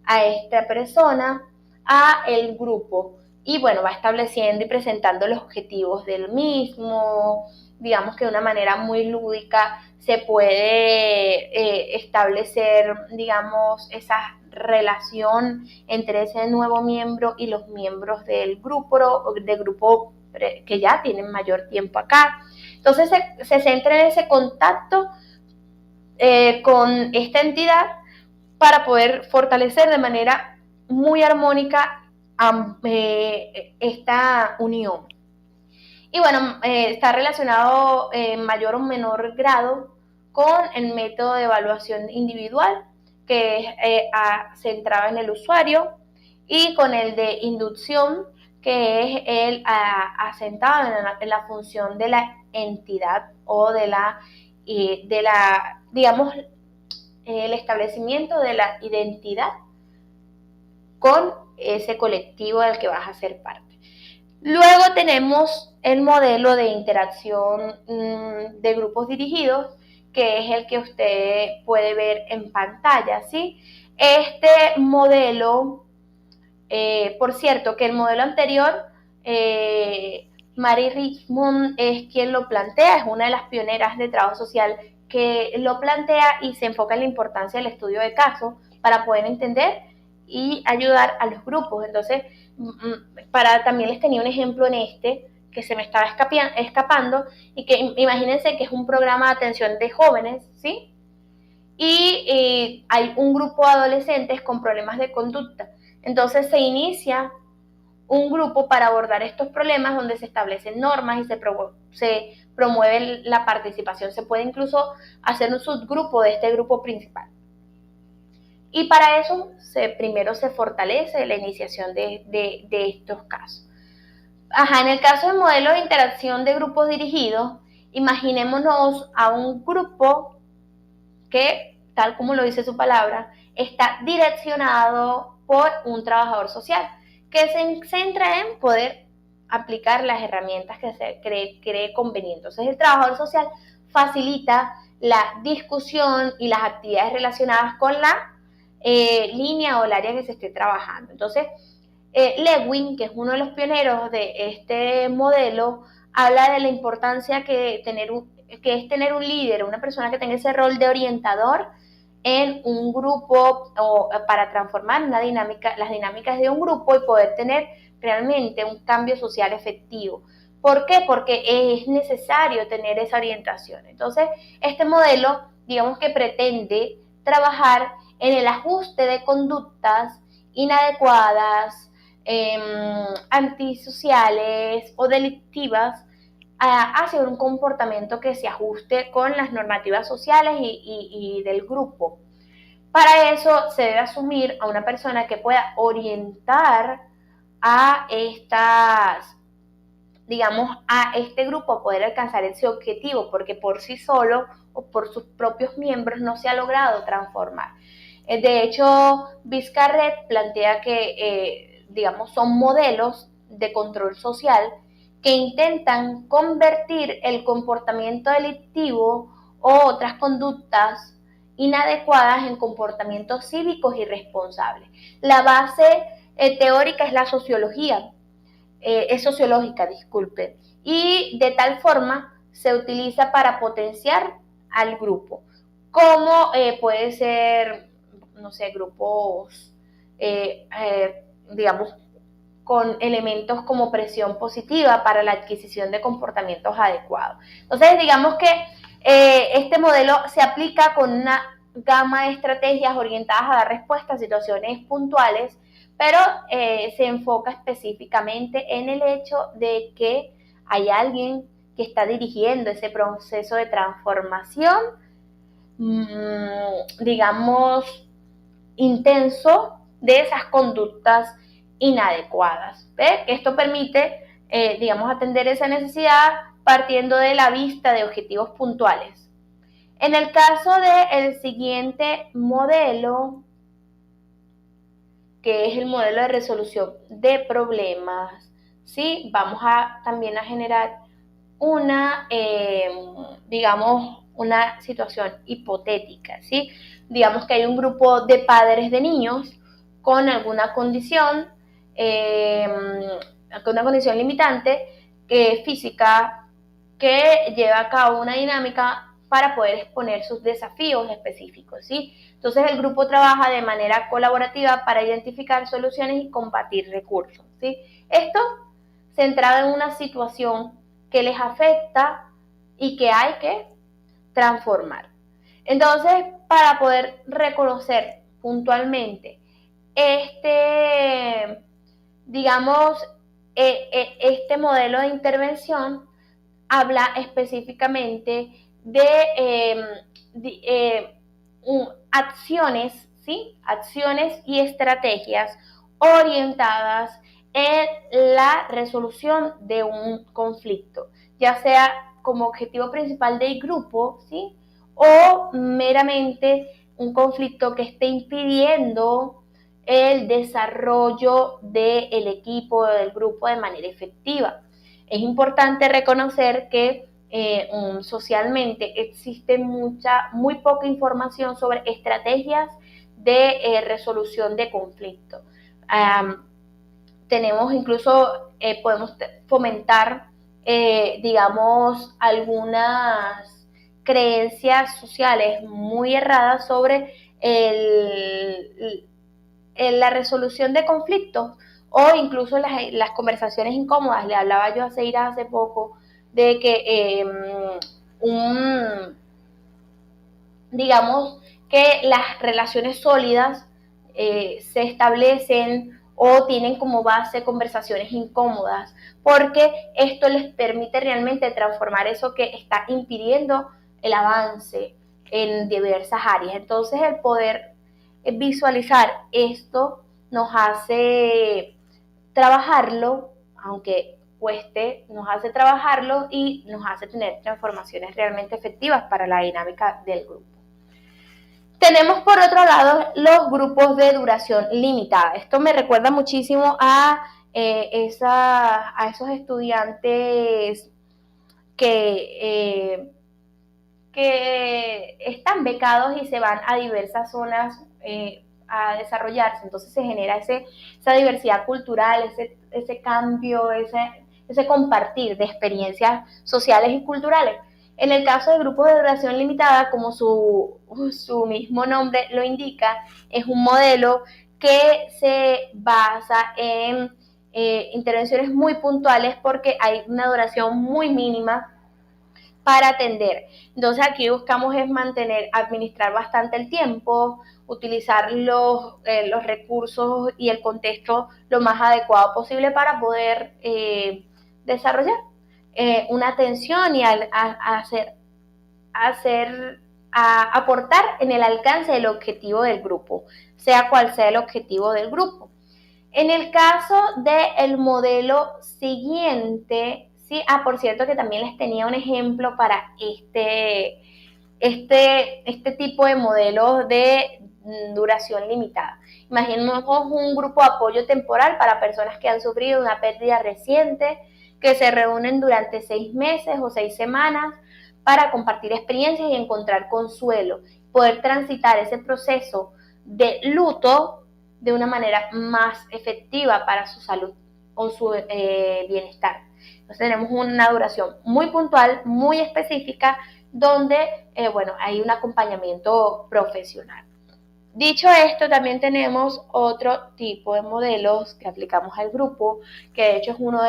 a esta persona, a el grupo, y bueno, va estableciendo y presentando los objetivos del mismo. Digamos que de una manera muy lúdica se puede establecer, digamos, esa relación entre ese nuevo miembro y los miembros del grupo que ya tienen mayor tiempo acá. Entonces se centra en ese contacto con esta entidad para poder fortalecer de manera muy armónica esta unión. Y bueno, está relacionado en mayor o menor grado con el método de evaluación individual, que es centrado en el usuario, y con el de inducción, que es el asentado en la función de la entidad o de la digamos, el establecimiento de la identidad con ese colectivo del que vas a ser parte. Luego tenemos el modelo de interacción de grupos dirigidos, que es el que usted puede ver en pantalla, ¿sí? Este modelo, por cierto, que el modelo anterior, Mary Richmond es quien lo plantea, es una de las pioneras de trabajo social que lo plantea y se enfoca en la importancia del estudio de casos para poder entender y ayudar a los grupos. Entonces, también les tenía un ejemplo en este que se me estaba escapando, y que imagínense que es un programa de atención de jóvenes, ¿sí? Y hay un grupo de adolescentes con problemas de conducta. Entonces se inicia un grupo para abordar estos problemas donde se establecen normas y se promueve la participación. Se puede incluso hacer un subgrupo de este grupo principal. Y para eso primero se fortalece la iniciación de estos casos. En el caso del modelo de interacción de grupos dirigidos, imaginémonos a un grupo que, tal como lo dice su palabra, está direccionado por un trabajador social que se centra en poder aplicar las herramientas que se cree conveniente. Entonces, el trabajador social facilita la discusión y las actividades relacionadas con la línea o el área que se esté trabajando. Entonces, Lewin, que es uno de los pioneros de este modelo, habla de la importancia que es tener un líder, una persona que tenga ese rol de orientador en un grupo, o para transformar las dinámicas de un grupo y poder tener realmente un cambio social efectivo. ¿Por qué? Porque es necesario tener esa orientación. Entonces, este modelo, digamos que pretende trabajar en el ajuste de conductas inadecuadas, antisociales o delictivas hacia un comportamiento que se ajuste con las normativas sociales y del grupo. Para eso se debe asumir a una persona que pueda orientar a a este grupo a poder alcanzar ese objetivo, porque por sí solo o por sus propios miembros no se ha logrado transformar. De hecho, Vizcarret plantea que, son modelos de control social que intentan convertir el comportamiento delictivo o otras conductas inadecuadas en comportamientos cívicos y responsables. La base teórica es la sociología, es sociológica, disculpe, y de tal forma se utiliza para potenciar al grupo, como puede ser, no sé, grupos, digamos, con elementos como presión positiva para la adquisición de comportamientos adecuados. Entonces, digamos que este modelo se aplica con una gama de estrategias orientadas a dar respuesta a situaciones puntuales, pero se enfoca específicamente en el hecho de que hay alguien que está dirigiendo ese proceso de transformación, digamos, intenso de esas conductas inadecuadas. ¿Ve? Esto permite, atender esa necesidad partiendo de la vista de objetivos puntuales. En el caso del siguiente modelo, que es el modelo de resolución de problemas, ¿sí? Vamos también a generar una, una situación hipotética, ¿sí? Digamos que hay un grupo de padres de niños con alguna condición, limitante física, que lleva a cabo una dinámica para poder exponer sus desafíos específicos, ¿sí? Entonces el grupo trabaja de manera colaborativa para identificar soluciones y compartir recursos, ¿sí? Esto centrado en una situación que les afecta y que hay que transformar. Entonces, para poder reconocer puntualmente este modelo de intervención, habla específicamente de acciones, ¿sí? Acciones y estrategias orientadas en la resolución de un conflicto, ya sea como objetivo principal del grupo, ¿sí? O meramente un conflicto que esté impidiendo el desarrollo del equipo, del grupo de manera efectiva. Es importante reconocer que socialmente existe muy poca información sobre estrategias de resolución de conflictos. Tenemos incluso, podemos fomentar, algunas creencias sociales muy erradas sobre la resolución de conflictos o incluso las conversaciones incómodas. Le hablaba yo a Seira hace poco de que digamos que las relaciones sólidas se establecen o tienen como base conversaciones incómodas, porque esto les permite realmente transformar eso que está impidiendo el avance en diversas áreas. Entonces el poder visualizar esto nos hace trabajarlo, aunque cueste, nos hace trabajarlo y nos hace tener transformaciones realmente efectivas para la dinámica del grupo. Tenemos por otro lado los grupos de duración limitada. Esto me recuerda muchísimo a esos estudiantes que están becados y se van a diversas zonas a desarrollarse. Entonces se genera esa diversidad cultural, ese cambio, ese compartir de experiencias sociales y culturales. En el caso de grupos de duración limitada, como su mismo nombre lo indica, es un modelo que se basa en intervenciones muy puntuales porque hay una duración muy mínima para atender. Entonces aquí buscamos es administrar bastante el tiempo, utilizar los recursos y el contexto lo más adecuado posible para poder desarrollar una atención y a aportar en el alcance del objetivo del grupo, sea cual sea el objetivo del grupo. En el caso del modelo siguiente, sí, por cierto que también les tenía un ejemplo para este tipo de modelos de duración limitada. Imaginemos un grupo de apoyo temporal para personas que han sufrido una pérdida reciente, que se reúnen durante 6 meses o 6 semanas para compartir experiencias y encontrar consuelo, poder transitar ese proceso de luto de una manera más efectiva para su salud o su bienestar. Entonces tenemos una duración muy puntual, muy específica, donde hay un acompañamiento profesional. Dicho esto, también tenemos otro tipo de modelos que aplicamos al grupo, que de hecho es uno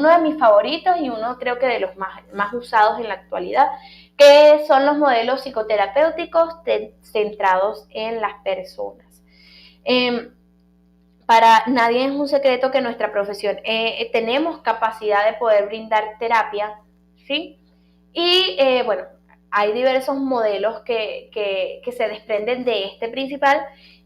de mis favoritos y uno creo que de los más usados en la actualidad, que son los modelos psicoterapéuticos centrados en las personas. Para nadie es un secreto que nuestra profesión tenemos capacidad de poder brindar terapia, ¿sí? Y hay diversos modelos que se desprenden de este principal,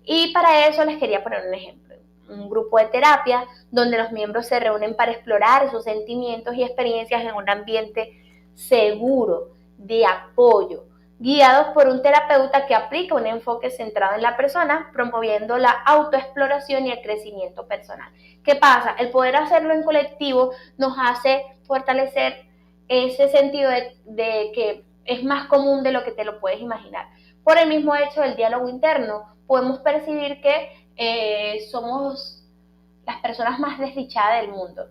y para eso les quería poner un ejemplo. Un grupo de terapia donde los miembros se reúnen para explorar sus sentimientos y experiencias en un ambiente seguro, de apoyo, guiados por un terapeuta que aplica un enfoque centrado en la persona, promoviendo la autoexploración y el crecimiento personal. ¿Qué pasa? El poder hacerlo en colectivo nos hace fortalecer ese sentido de que es más común de lo que te lo puedes imaginar. Por el mismo hecho del diálogo interno, podemos percibir que somos las personas más desdichadas del mundo.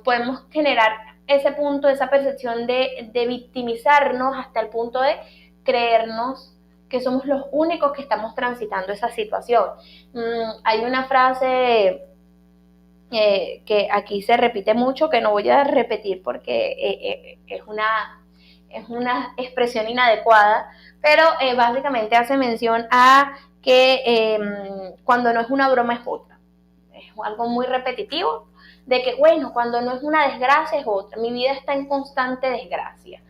Podemos generar ese punto, esa percepción de victimizarnos hasta el punto de creernos que somos los únicos que estamos transitando esa situación. Hay una frase que aquí se repite mucho, que no voy a repetir porque es una expresión inadecuada, pero básicamente hace mención a que cuando no es una broma es otra. Es algo muy repetitivo, de que cuando no es una desgracia es otra. Mi vida está en constante desgracia.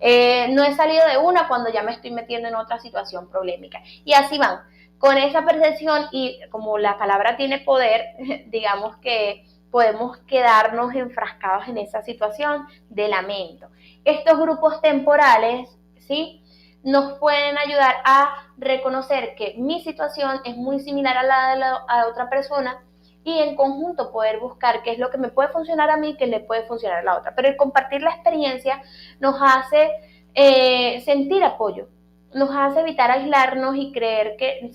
No he salido de una cuando ya me estoy metiendo en otra situación problemática. Y así van. Con esa percepción, y como la palabra tiene poder, digamos que podemos quedarnos enfrascados en esa situación de lamento. Estos grupos temporales, ¿sí?, nos pueden ayudar a reconocer que mi situación es muy similar a la de otra persona, y en conjunto poder buscar qué es lo que me puede funcionar a mí y qué le puede funcionar a la otra. Pero el compartir la experiencia nos hace sentir apoyo, nos hace evitar aislarnos y creer que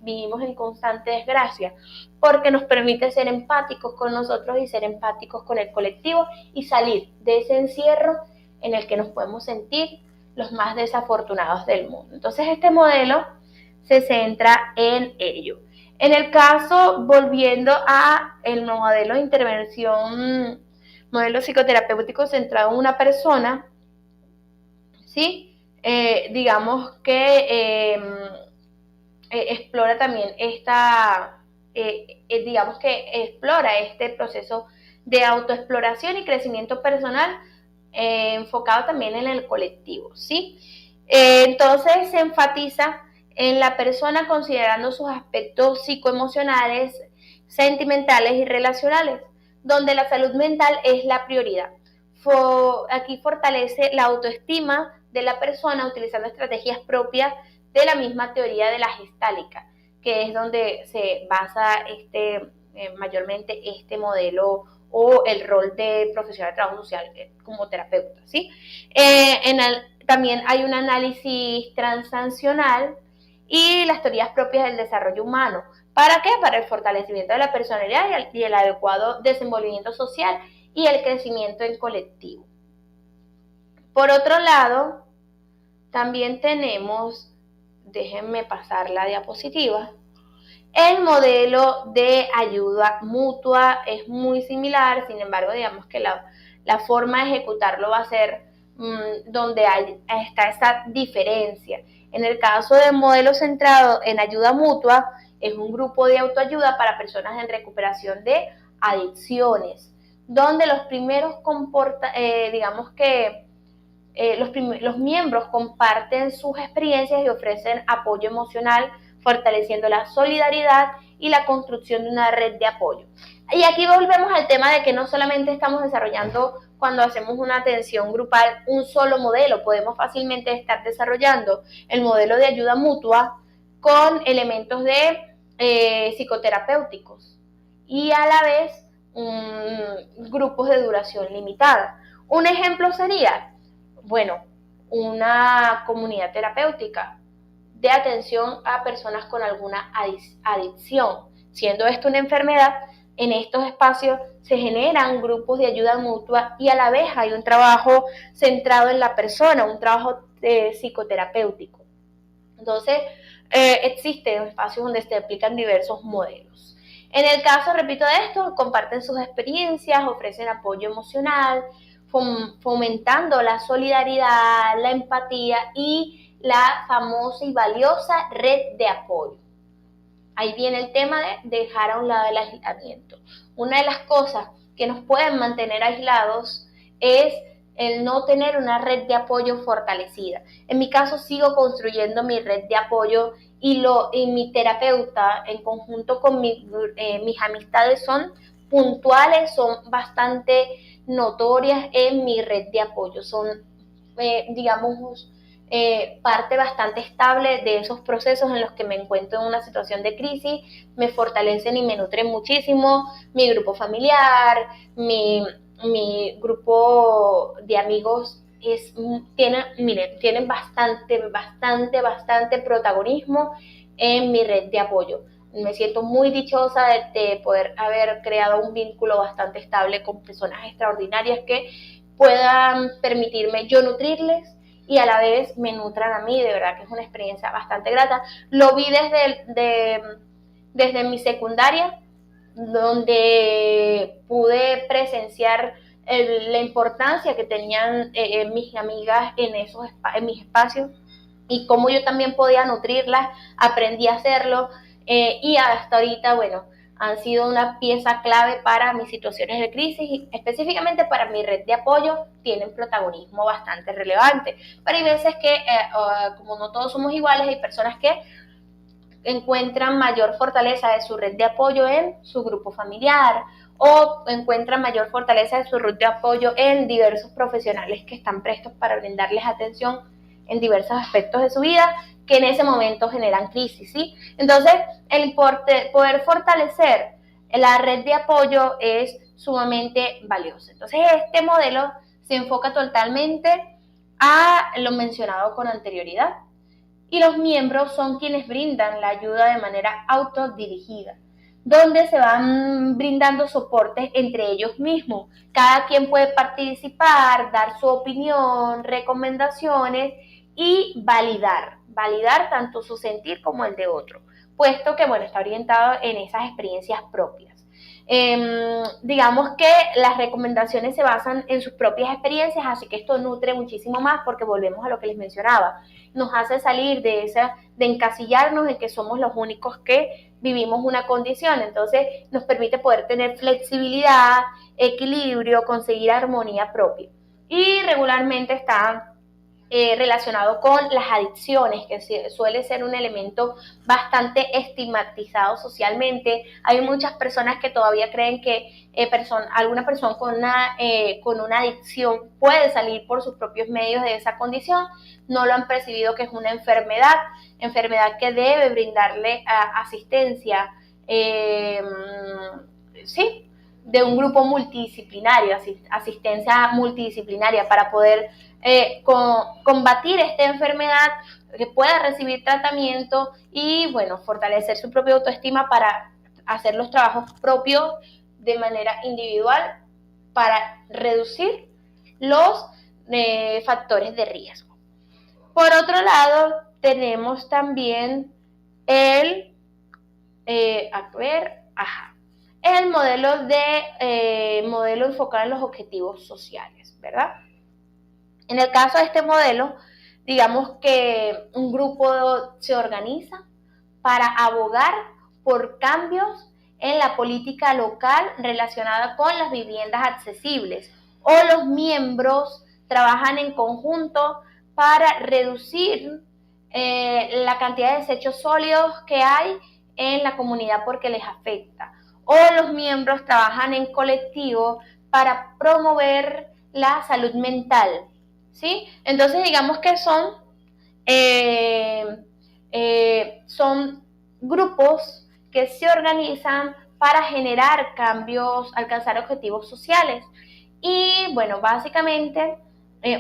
vivimos en constante desgracia, porque nos permite ser empáticos con nosotros y ser empáticos con el colectivo y salir de ese encierro en el que nos podemos sentir los más desafortunados del mundo. Entonces este modelo se centra en ello. En el caso, volviendo a el modelo de intervención, modelo psicoterapéutico centrado en una persona, ¿sí? Digamos que explora también digamos que explora este proceso de autoexploración y crecimiento personal enfocado también en el colectivo, ¿sí? Entonces se enfatiza en la persona considerando sus aspectos psicoemocionales, sentimentales y relacionales, donde la salud mental es la prioridad. Aquí fortalece la autoestima de la persona utilizando estrategias propias de la misma teoría de la gestálica, que es donde se basa mayormente este modelo o el rol de profesional de trabajo social como terapeuta, ¿sí? También hay un análisis transaccional y las teorías propias del desarrollo humano. ¿Para qué? Para el fortalecimiento de la personalidad y el adecuado desenvolvimiento social y el crecimiento en colectivo. Por otro lado, también tenemos, déjenme pasar la diapositiva, el modelo de ayuda mutua. Es muy similar, sin embargo, digamos que la forma de ejecutarlo va a ser donde está esa diferencia. En el caso del modelo centrado en ayuda mutua, es un grupo de autoayuda para personas en recuperación de adicciones, donde los primeros los miembros comparten sus experiencias y ofrecen apoyo emocional, fortaleciendo la solidaridad y la construcción de una red de apoyo. Y aquí volvemos al tema de que no solamente estamos desarrollando, cuando hacemos una atención grupal, un solo modelo, podemos fácilmente estar desarrollando el modelo de ayuda mutua con elementos de psicoterapéuticos y a la vez grupos de duración limitada. Un ejemplo sería, bueno, una comunidad terapéutica de atención a personas con alguna adicción. Siendo esto una enfermedad, en estos espacios se generan grupos de ayuda mutua y a la vez hay un trabajo centrado en la persona, un trabajo psicoterapéutico. Entonces, existen espacios donde se aplican diversos modelos. En el caso, repito, de esto, comparten sus experiencias, ofrecen apoyo emocional, fomentando la solidaridad, la empatía y la famosa y valiosa red de apoyo. Ahí viene el tema de dejar a un lado el aislamiento. Una de las cosas que nos pueden mantener aislados es el no tener una red de apoyo fortalecida. En mi caso sigo construyendo mi red de apoyo y mi terapeuta en conjunto con mis amistades son puntuales, son bastante notorias en mi red de apoyo, son digamos parte bastante estable de esos procesos en los que me encuentro en una situación de crisis, me fortalecen y me nutren muchísimo, mi grupo familiar, mi grupo de amigos tienen bastante protagonismo en mi red de apoyo. Me siento muy dichosa de poder haber creado un vínculo bastante estable con personas extraordinarias que puedan permitirme yo nutrirles y a la vez me nutran a mí. De verdad que es una experiencia bastante grata. Lo vi desde mi secundaria, donde pude presenciar la importancia que tenían mis amigas en mis espacios y cómo yo también podía nutrirlas, aprendí a hacerlo y hasta ahorita, bueno, han sido una pieza clave para mis situaciones de crisis y específicamente para mi red de apoyo, tienen protagonismo bastante relevante. Pero hay veces que, como no todos somos iguales, hay personas que encuentran mayor fortaleza de su red de apoyo en su grupo familiar o encuentran mayor fortaleza de su red de apoyo en diversos profesionales que están prestos para brindarles atención en diversos aspectos de su vida que en ese momento generan crisis, ¿sí? Entonces, el poder fortalecer la red de apoyo es sumamente valioso. Entonces, este modelo se enfoca totalmente a lo mencionado con anterioridad y los miembros son quienes brindan la ayuda de manera autodirigida, donde se van brindando soportes entre ellos mismos. Cada quien puede participar, dar su opinión, recomendaciones y validar tanto su sentir como el de otro, puesto que, bueno, está orientado en esas experiencias propias. Digamos que las recomendaciones se basan en sus propias experiencias, así que esto nutre muchísimo más porque volvemos a lo que les mencionaba, nos hace salir de encasillarnos en que somos los únicos que vivimos una condición, entonces nos permite poder tener flexibilidad, equilibrio, conseguir armonía propia. Y regularmente está relacionado con las adicciones, que suele ser un elemento bastante estigmatizado socialmente. Hay muchas personas que todavía creen que alguna persona con una adicción puede salir por sus propios medios de esa condición. No lo han percibido que es una enfermedad que debe brindarle asistencia, sí, de un grupo multidisciplinario, asistencia multidisciplinaria para poder combatir esta enfermedad, que pueda recibir tratamiento y, bueno, fortalecer su propia autoestima para hacer los trabajos propios de manera individual para reducir los factores de riesgo. Por otro lado, tenemos también el modelo enfocado en los objetivos sociales, ¿verdad? En el caso de este modelo, digamos que un grupo se organiza para abogar por cambios en la política local relacionada con las viviendas accesibles, o los miembros trabajan en conjunto para reducir la cantidad de desechos sólidos que hay en la comunidad porque les afecta, o los miembros trabajan en colectivo para promover la salud mental, ¿sí? Entonces digamos que son grupos que se organizan para generar cambios, alcanzar objetivos sociales. Y bueno, básicamente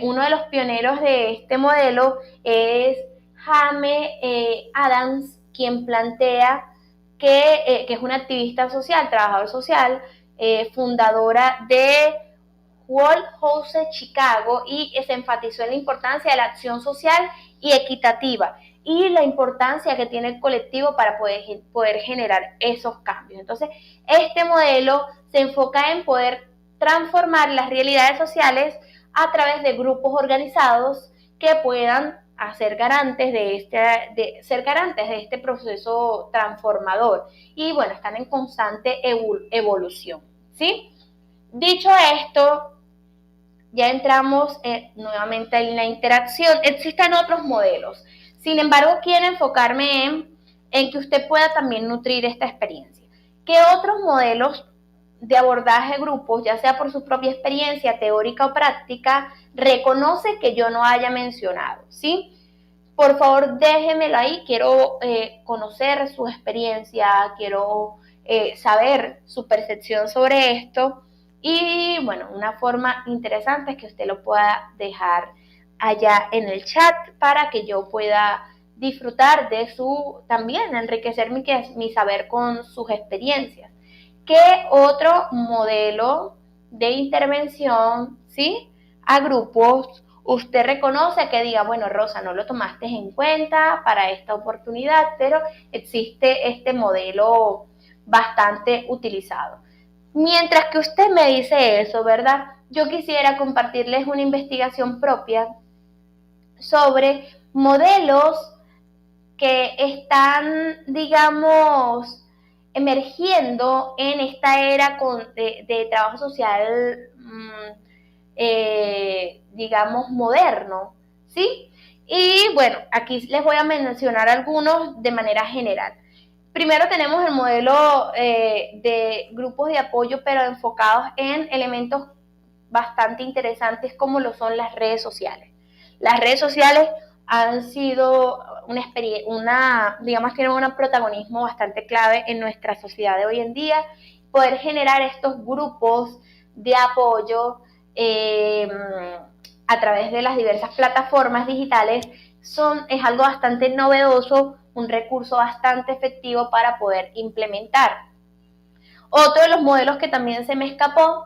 uno de los pioneros de este modelo es Jaime Adams, quien plantea que es una activista social, trabajadora social, fundadora de World House Chicago, y se enfatizó en la importancia de la acción social y equitativa y la importancia que tiene el colectivo para poder generar esos cambios. Entonces, este modelo se enfoca en poder transformar las realidades sociales a través de grupos organizados que puedan ser garantes de este proceso transformador. Y bueno, están en constante evolución, ¿sí? Dicho esto, ya entramos nuevamente en la interacción. Existen otros modelos. Sin embargo, quiero enfocarme en que usted pueda también nutrir esta experiencia. ¿Qué otros modelos de abordaje de grupos, ya sea por su propia experiencia teórica o práctica, reconoce que yo no haya mencionado? ¿Sí? Por favor, déjemelo ahí. Quiero conocer su experiencia, quiero saber su percepción sobre esto. Y bueno, una forma interesante es que usted lo pueda dejar allá en el chat para que yo pueda disfrutar de también enriquecer mi saber con sus experiencias. ¿Qué otro modelo de intervención, sí, a grupos usted reconoce que diga, bueno, Rosa, no lo tomaste en cuenta para esta oportunidad, pero existe este modelo bastante utilizado? Mientras que usted me dice eso, ¿verdad? Yo quisiera compartirles una investigación propia sobre modelos que están, digamos, emergiendo en esta era de trabajo social, digamos, moderno, ¿sí? Y bueno, aquí les voy a mencionar algunos de manera general. Primero tenemos el modelo de grupos de apoyo, pero enfocados en elementos bastante interesantes como lo son las redes sociales. Las redes sociales han sido digamos, tienen un protagonismo bastante clave en nuestra sociedad de hoy en día. Poder generar estos grupos de apoyo a través de las diversas plataformas digitales es algo bastante novedoso, un recurso bastante efectivo para poder implementar. Otro de los modelos que también se me escapó,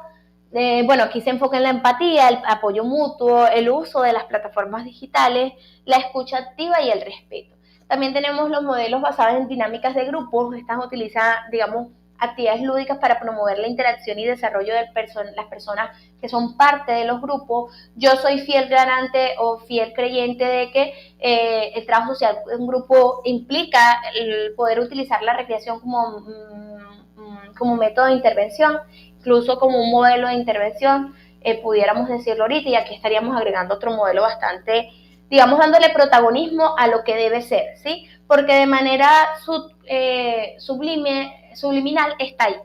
bueno, aquí se enfoca en la empatía, el apoyo mutuo, el uso de las plataformas digitales, la escucha activa y el respeto. También tenemos los modelos basados en dinámicas de grupos. Estas utilizan, digamos, actividades lúdicas para promover la interacción y desarrollo de las personas que son parte de los grupos. Yo soy fiel garante o fiel creyente de que el trabajo social en grupo implica el poder utilizar la recreación como método de intervención, incluso como un modelo de intervención, pudiéramos decirlo ahorita, y aquí estaríamos agregando otro modelo bastante, digamos, dándole protagonismo a lo que debe ser, ¿sí? Porque de manera subliminal está ahí.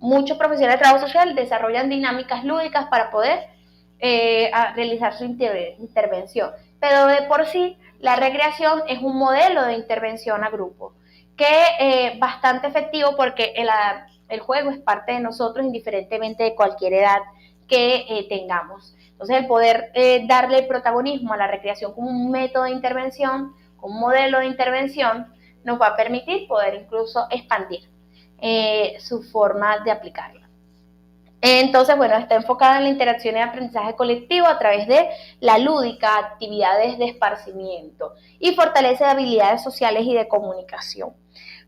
Muchos profesionales de trabajo social desarrollan dinámicas lúdicas para poder realizar su intervención, pero de por sí la recreación es un modelo de intervención a grupo que es bastante efectivo porque el juego es parte de nosotros indiferentemente de cualquier edad que tengamos. Entonces el poder darle protagonismo a la recreación como un método de intervención, como un modelo de intervención, nos va a permitir poder incluso expandir su forma de aplicarla. Entonces, bueno, está enfocada en la interacción y aprendizaje colectivo a través de la lúdica, actividades de esparcimiento, y fortalece habilidades sociales y de comunicación.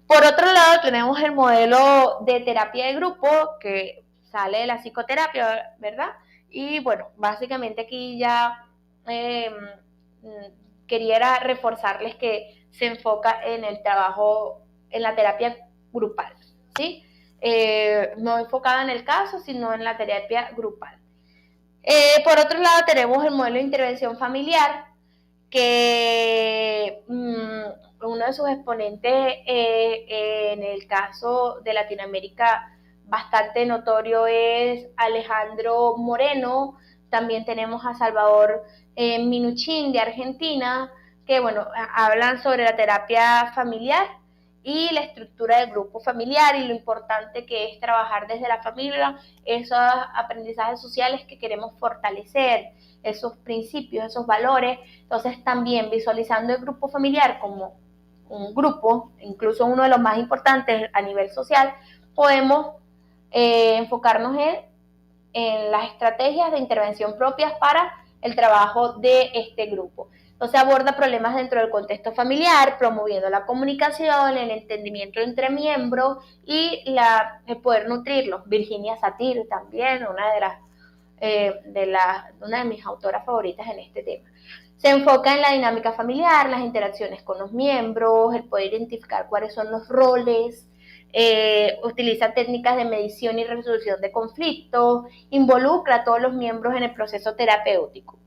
Por otro lado, tenemos el modelo de terapia de grupo que sale de la psicoterapia, ¿verdad? Y bueno, básicamente aquí ya quería reforzarles que se enfoca en el trabajo, en la terapia grupal. ¿sí? No enfocada en el caso, sino en la terapia grupal. Por otro lado, tenemos el modelo de intervención familiar, que uno de sus exponentes en el caso de Latinoamérica bastante notorio es Alejandro Moreno. También tenemos a Salvador Minuchin de Argentina, que bueno, hablan sobre la terapia familiar y la estructura del grupo familiar y lo importante que es trabajar desde la familia, esos aprendizajes sociales que queremos fortalecer, esos principios, esos valores. Entonces también visualizando el grupo familiar como un grupo, incluso uno de los más importantes a nivel social, podemos enfocarnos en las estrategias de intervención propias para el trabajo de este grupo. Entonces aborda problemas dentro del contexto familiar, promoviendo la comunicación, el entendimiento entre miembros y el poder nutrirlos. Virginia Satir también, una de mis autoras favoritas en este tema. Se enfoca en la dinámica familiar, las interacciones con los miembros, el poder identificar cuáles son los roles, utiliza técnicas de medición y resolución de conflictos, involucra a todos los miembros en el proceso terapéutico.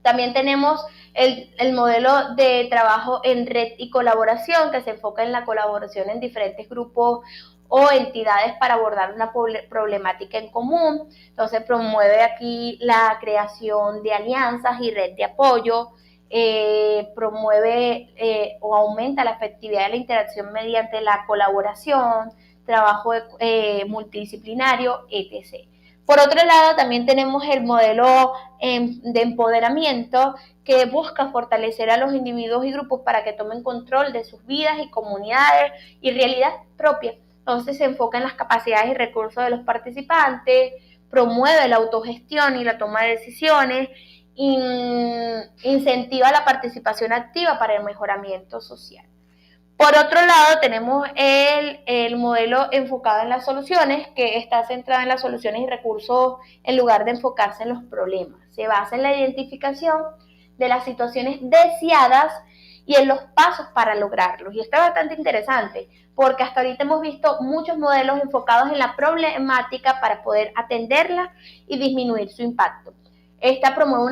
También tenemos el modelo de trabajo en red y colaboración, que se enfoca en la colaboración en diferentes grupos o entidades para abordar una problemática en común. Entonces promueve aquí la creación de alianzas y red de apoyo, promueve o aumenta la efectividad de la interacción mediante la colaboración, trabajo multidisciplinario, etc. Por otro lado, también tenemos el modelo de empoderamiento, que busca fortalecer a los individuos y grupos para que tomen control de sus vidas y comunidades y realidad propia. Entonces se enfoca en las capacidades y recursos de los participantes, promueve la autogestión y la toma de decisiones, incentiva la participación activa para el mejoramiento social. Por otro lado, tenemos el modelo enfocado en las soluciones, que está centrado en las soluciones y recursos en lugar de enfocarse en los problemas. Se basa en la identificación de las situaciones deseadas y en los pasos para lograrlos. Y esto es bastante interesante, porque hasta ahorita hemos visto muchos modelos enfocados en la problemática para poder atenderla y disminuir su impacto. Esta promueve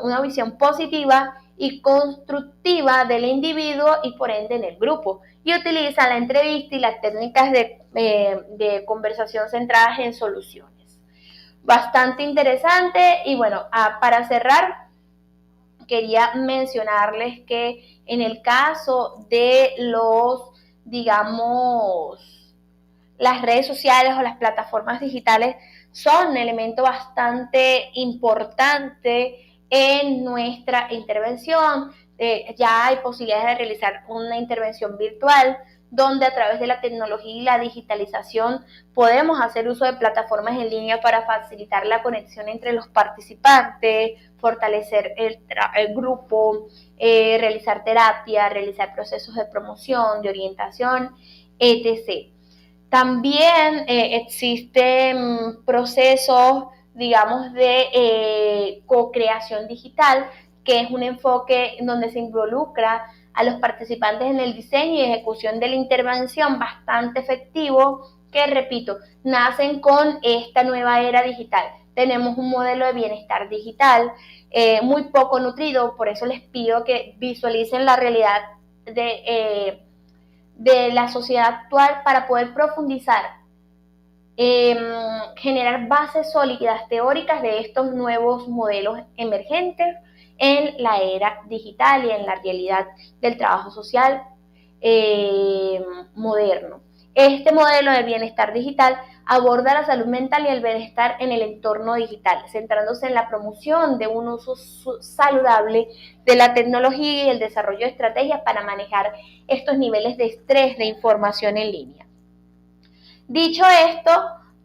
una visión positiva y constructiva del individuo y por ende en el grupo, y utiliza la entrevista y las técnicas de conversación centradas en soluciones. Bastante interesante. Y bueno, para cerrar, quería mencionarles que en el caso de las redes sociales o las plataformas digitales son un elemento bastante importante en nuestra intervención. Ya hay posibilidades de realizar una intervención virtual, donde a través de la tecnología y la digitalización podemos hacer uso de plataformas en línea para facilitar la conexión entre los participantes, fortalecer el grupo, realizar terapia, realizar procesos de promoción, de orientación, etc. También existen procesos, digamos, de co-creación digital, que es un enfoque donde se involucra a los participantes en el diseño y ejecución de la intervención bastante efectivo, que, repito, nacen con esta nueva era digital. Tenemos un modelo de bienestar digital muy poco nutrido, por eso les pido que visualicen la realidad de la sociedad actual para poder profundizar, generar bases sólidas teóricas de estos nuevos modelos emergentes en la era digital y en la realidad del trabajo social moderno. Este modelo de bienestar digital aborda la salud mental y el bienestar en el entorno digital, centrándose en la promoción de un uso saludable de la tecnología y el desarrollo de estrategias para manejar estos niveles de estrés de información en línea. Dicho esto,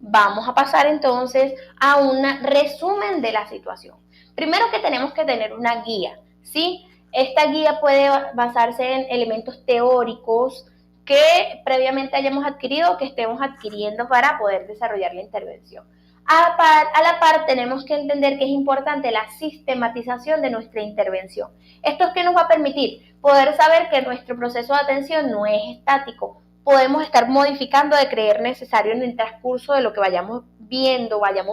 vamos a pasar entonces a un resumen de la situación. Primero, que tenemos que tener una guía, ¿sí? Esta guía puede basarse en elementos teóricos que previamente hayamos adquirido o que estemos adquiriendo para poder desarrollar la intervención. A la par, tenemos que entender que es importante la sistematización de nuestra intervención. ¿Esto es qué nos va a permitir? Poder saber que nuestro proceso de atención no es estático, podemos estar modificando de creer necesario en el transcurso de lo que vayamos viendo, la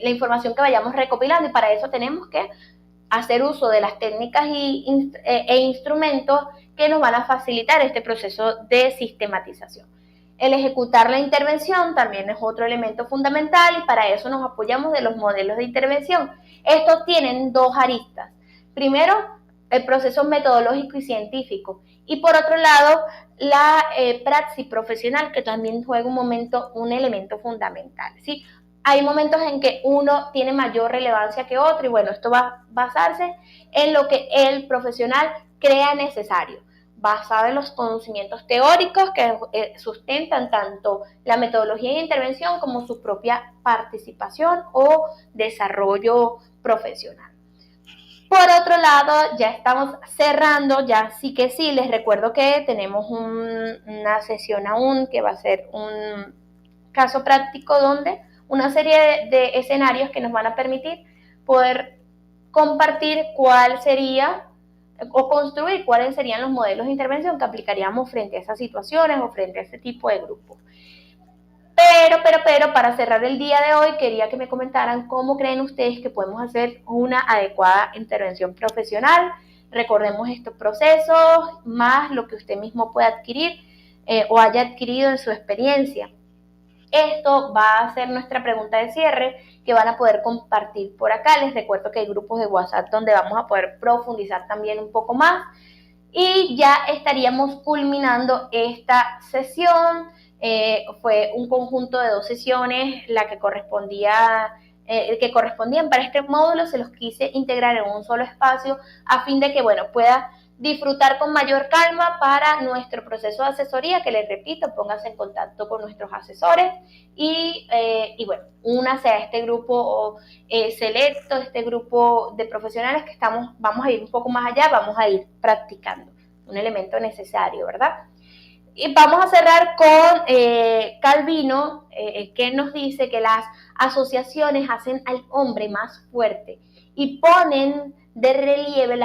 información que vayamos recopilando, y para eso tenemos que hacer uso de las técnicas e instrumentos que nos van a facilitar este proceso de sistematización. El ejecutar la intervención también es otro elemento fundamental, y para eso nos apoyamos de los modelos de intervención. Estos tienen dos aristas. Primero, el proceso metodológico y científico, y por otro lado, la praxis profesional, que también juega un elemento fundamental, ¿sí? Hay momentos en que uno tiene mayor relevancia que otro, y bueno, esto va a basarse en lo que el profesional crea necesario, basado en los conocimientos teóricos que sustentan tanto la metodología de intervención como su propia participación o desarrollo profesional. Por otro lado, ya estamos cerrando, ya sí que sí, les recuerdo que tenemos una sesión aún que va a ser un caso práctico donde una serie de escenarios que nos van a permitir poder compartir cuál sería o construir cuáles serían los modelos de intervención que aplicaríamos frente a esas situaciones o frente a ese tipo de grupos. Pero, para cerrar el día de hoy, quería que me comentaran cómo creen ustedes que podemos hacer una adecuada intervención profesional. Recordemos estos procesos, más lo que usted mismo pueda adquirir o haya adquirido en su experiencia. Esto va a ser nuestra pregunta de cierre que van a poder compartir por acá. Les recuerdo que hay grupos de WhatsApp donde vamos a poder profundizar también un poco más. Y ya estaríamos culminando esta sesión. Fue un conjunto de 2 sesiones la que correspondían para este módulo. Se los quise integrar en un solo espacio a fin de que, bueno, pueda disfrutar con mayor calma para nuestro proceso de asesoría, que les repito, pónganse en contacto con nuestros asesores y bueno, únase a este grupo selecto, este grupo de profesionales que vamos a ir un poco más allá, vamos a ir practicando, un elemento necesario, ¿verdad? Y vamos a cerrar con Calvino, que nos dice que las asociaciones hacen al hombre más fuerte y ponen de relieve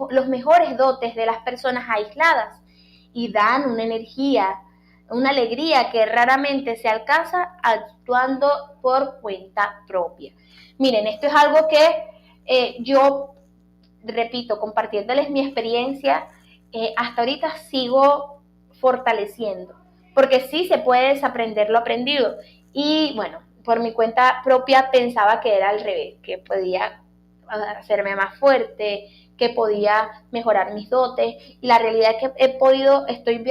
los mejores dotes de las personas aisladas y dan una energía, una alegría que raramente se alcanza actuando por cuenta propia. Miren, esto es algo que yo, repito, compartiéndoles mi experiencia, hasta ahorita sigo fortaleciendo, porque sí se puede desaprender lo aprendido. Y bueno, por mi cuenta propia pensaba que era al revés, que podía hacerme más fuerte, que podía mejorar mis dotes. Y la realidad es que estoy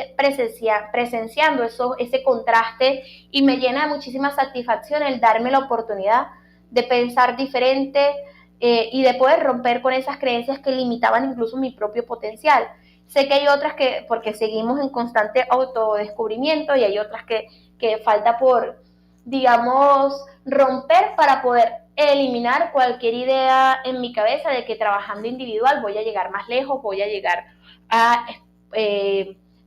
presenciando ese contraste, y me llena de muchísima satisfacción el darme la oportunidad de pensar diferente y de poder romper con esas creencias que limitaban incluso mi propio potencial. Sé que hay otras porque seguimos en constante autodescubrimiento, y hay otras que falta por, digamos, romper para poder eliminar cualquier idea en mi cabeza de que trabajando individual voy a llegar más lejos, voy a llegar a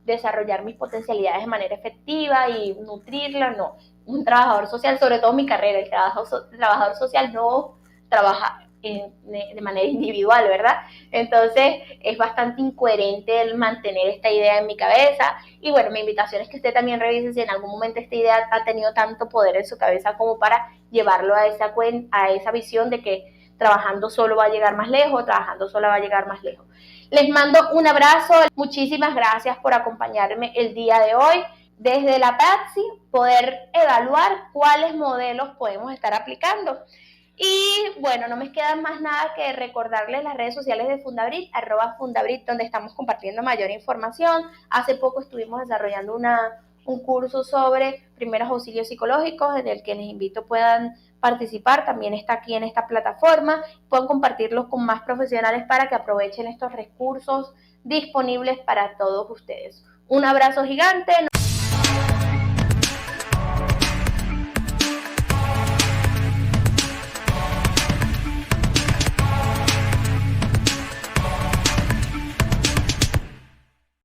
desarrollar mis potencialidades de manera efectiva y nutrirlas. No, un trabajador social, sobre todo en mi carrera, el trabajador social no trabaja de manera individual, ¿verdad? Entonces es bastante incoherente el mantener esta idea en mi cabeza. Y bueno, mi invitación es que usted también revise si en algún momento esta idea ha tenido tanto poder en su cabeza como para llevarlo a esa visión de que trabajando solo va a llegar más lejos, trabajando sola va a llegar más lejos. Les mando un abrazo, muchísimas gracias por acompañarme el día de hoy. Desde la praxis, poder evaluar cuáles modelos podemos estar aplicando. Y bueno, no me queda más nada que recordarles las redes sociales de Fundabrit, @Fundabrit, donde estamos compartiendo mayor información. Hace poco estuvimos desarrollando un curso sobre primeros auxilios psicológicos, en el que les invito puedan participar. También está aquí en esta plataforma. Pueden compartirlos con más profesionales para que aprovechen estos recursos disponibles para todos ustedes. Un abrazo gigante.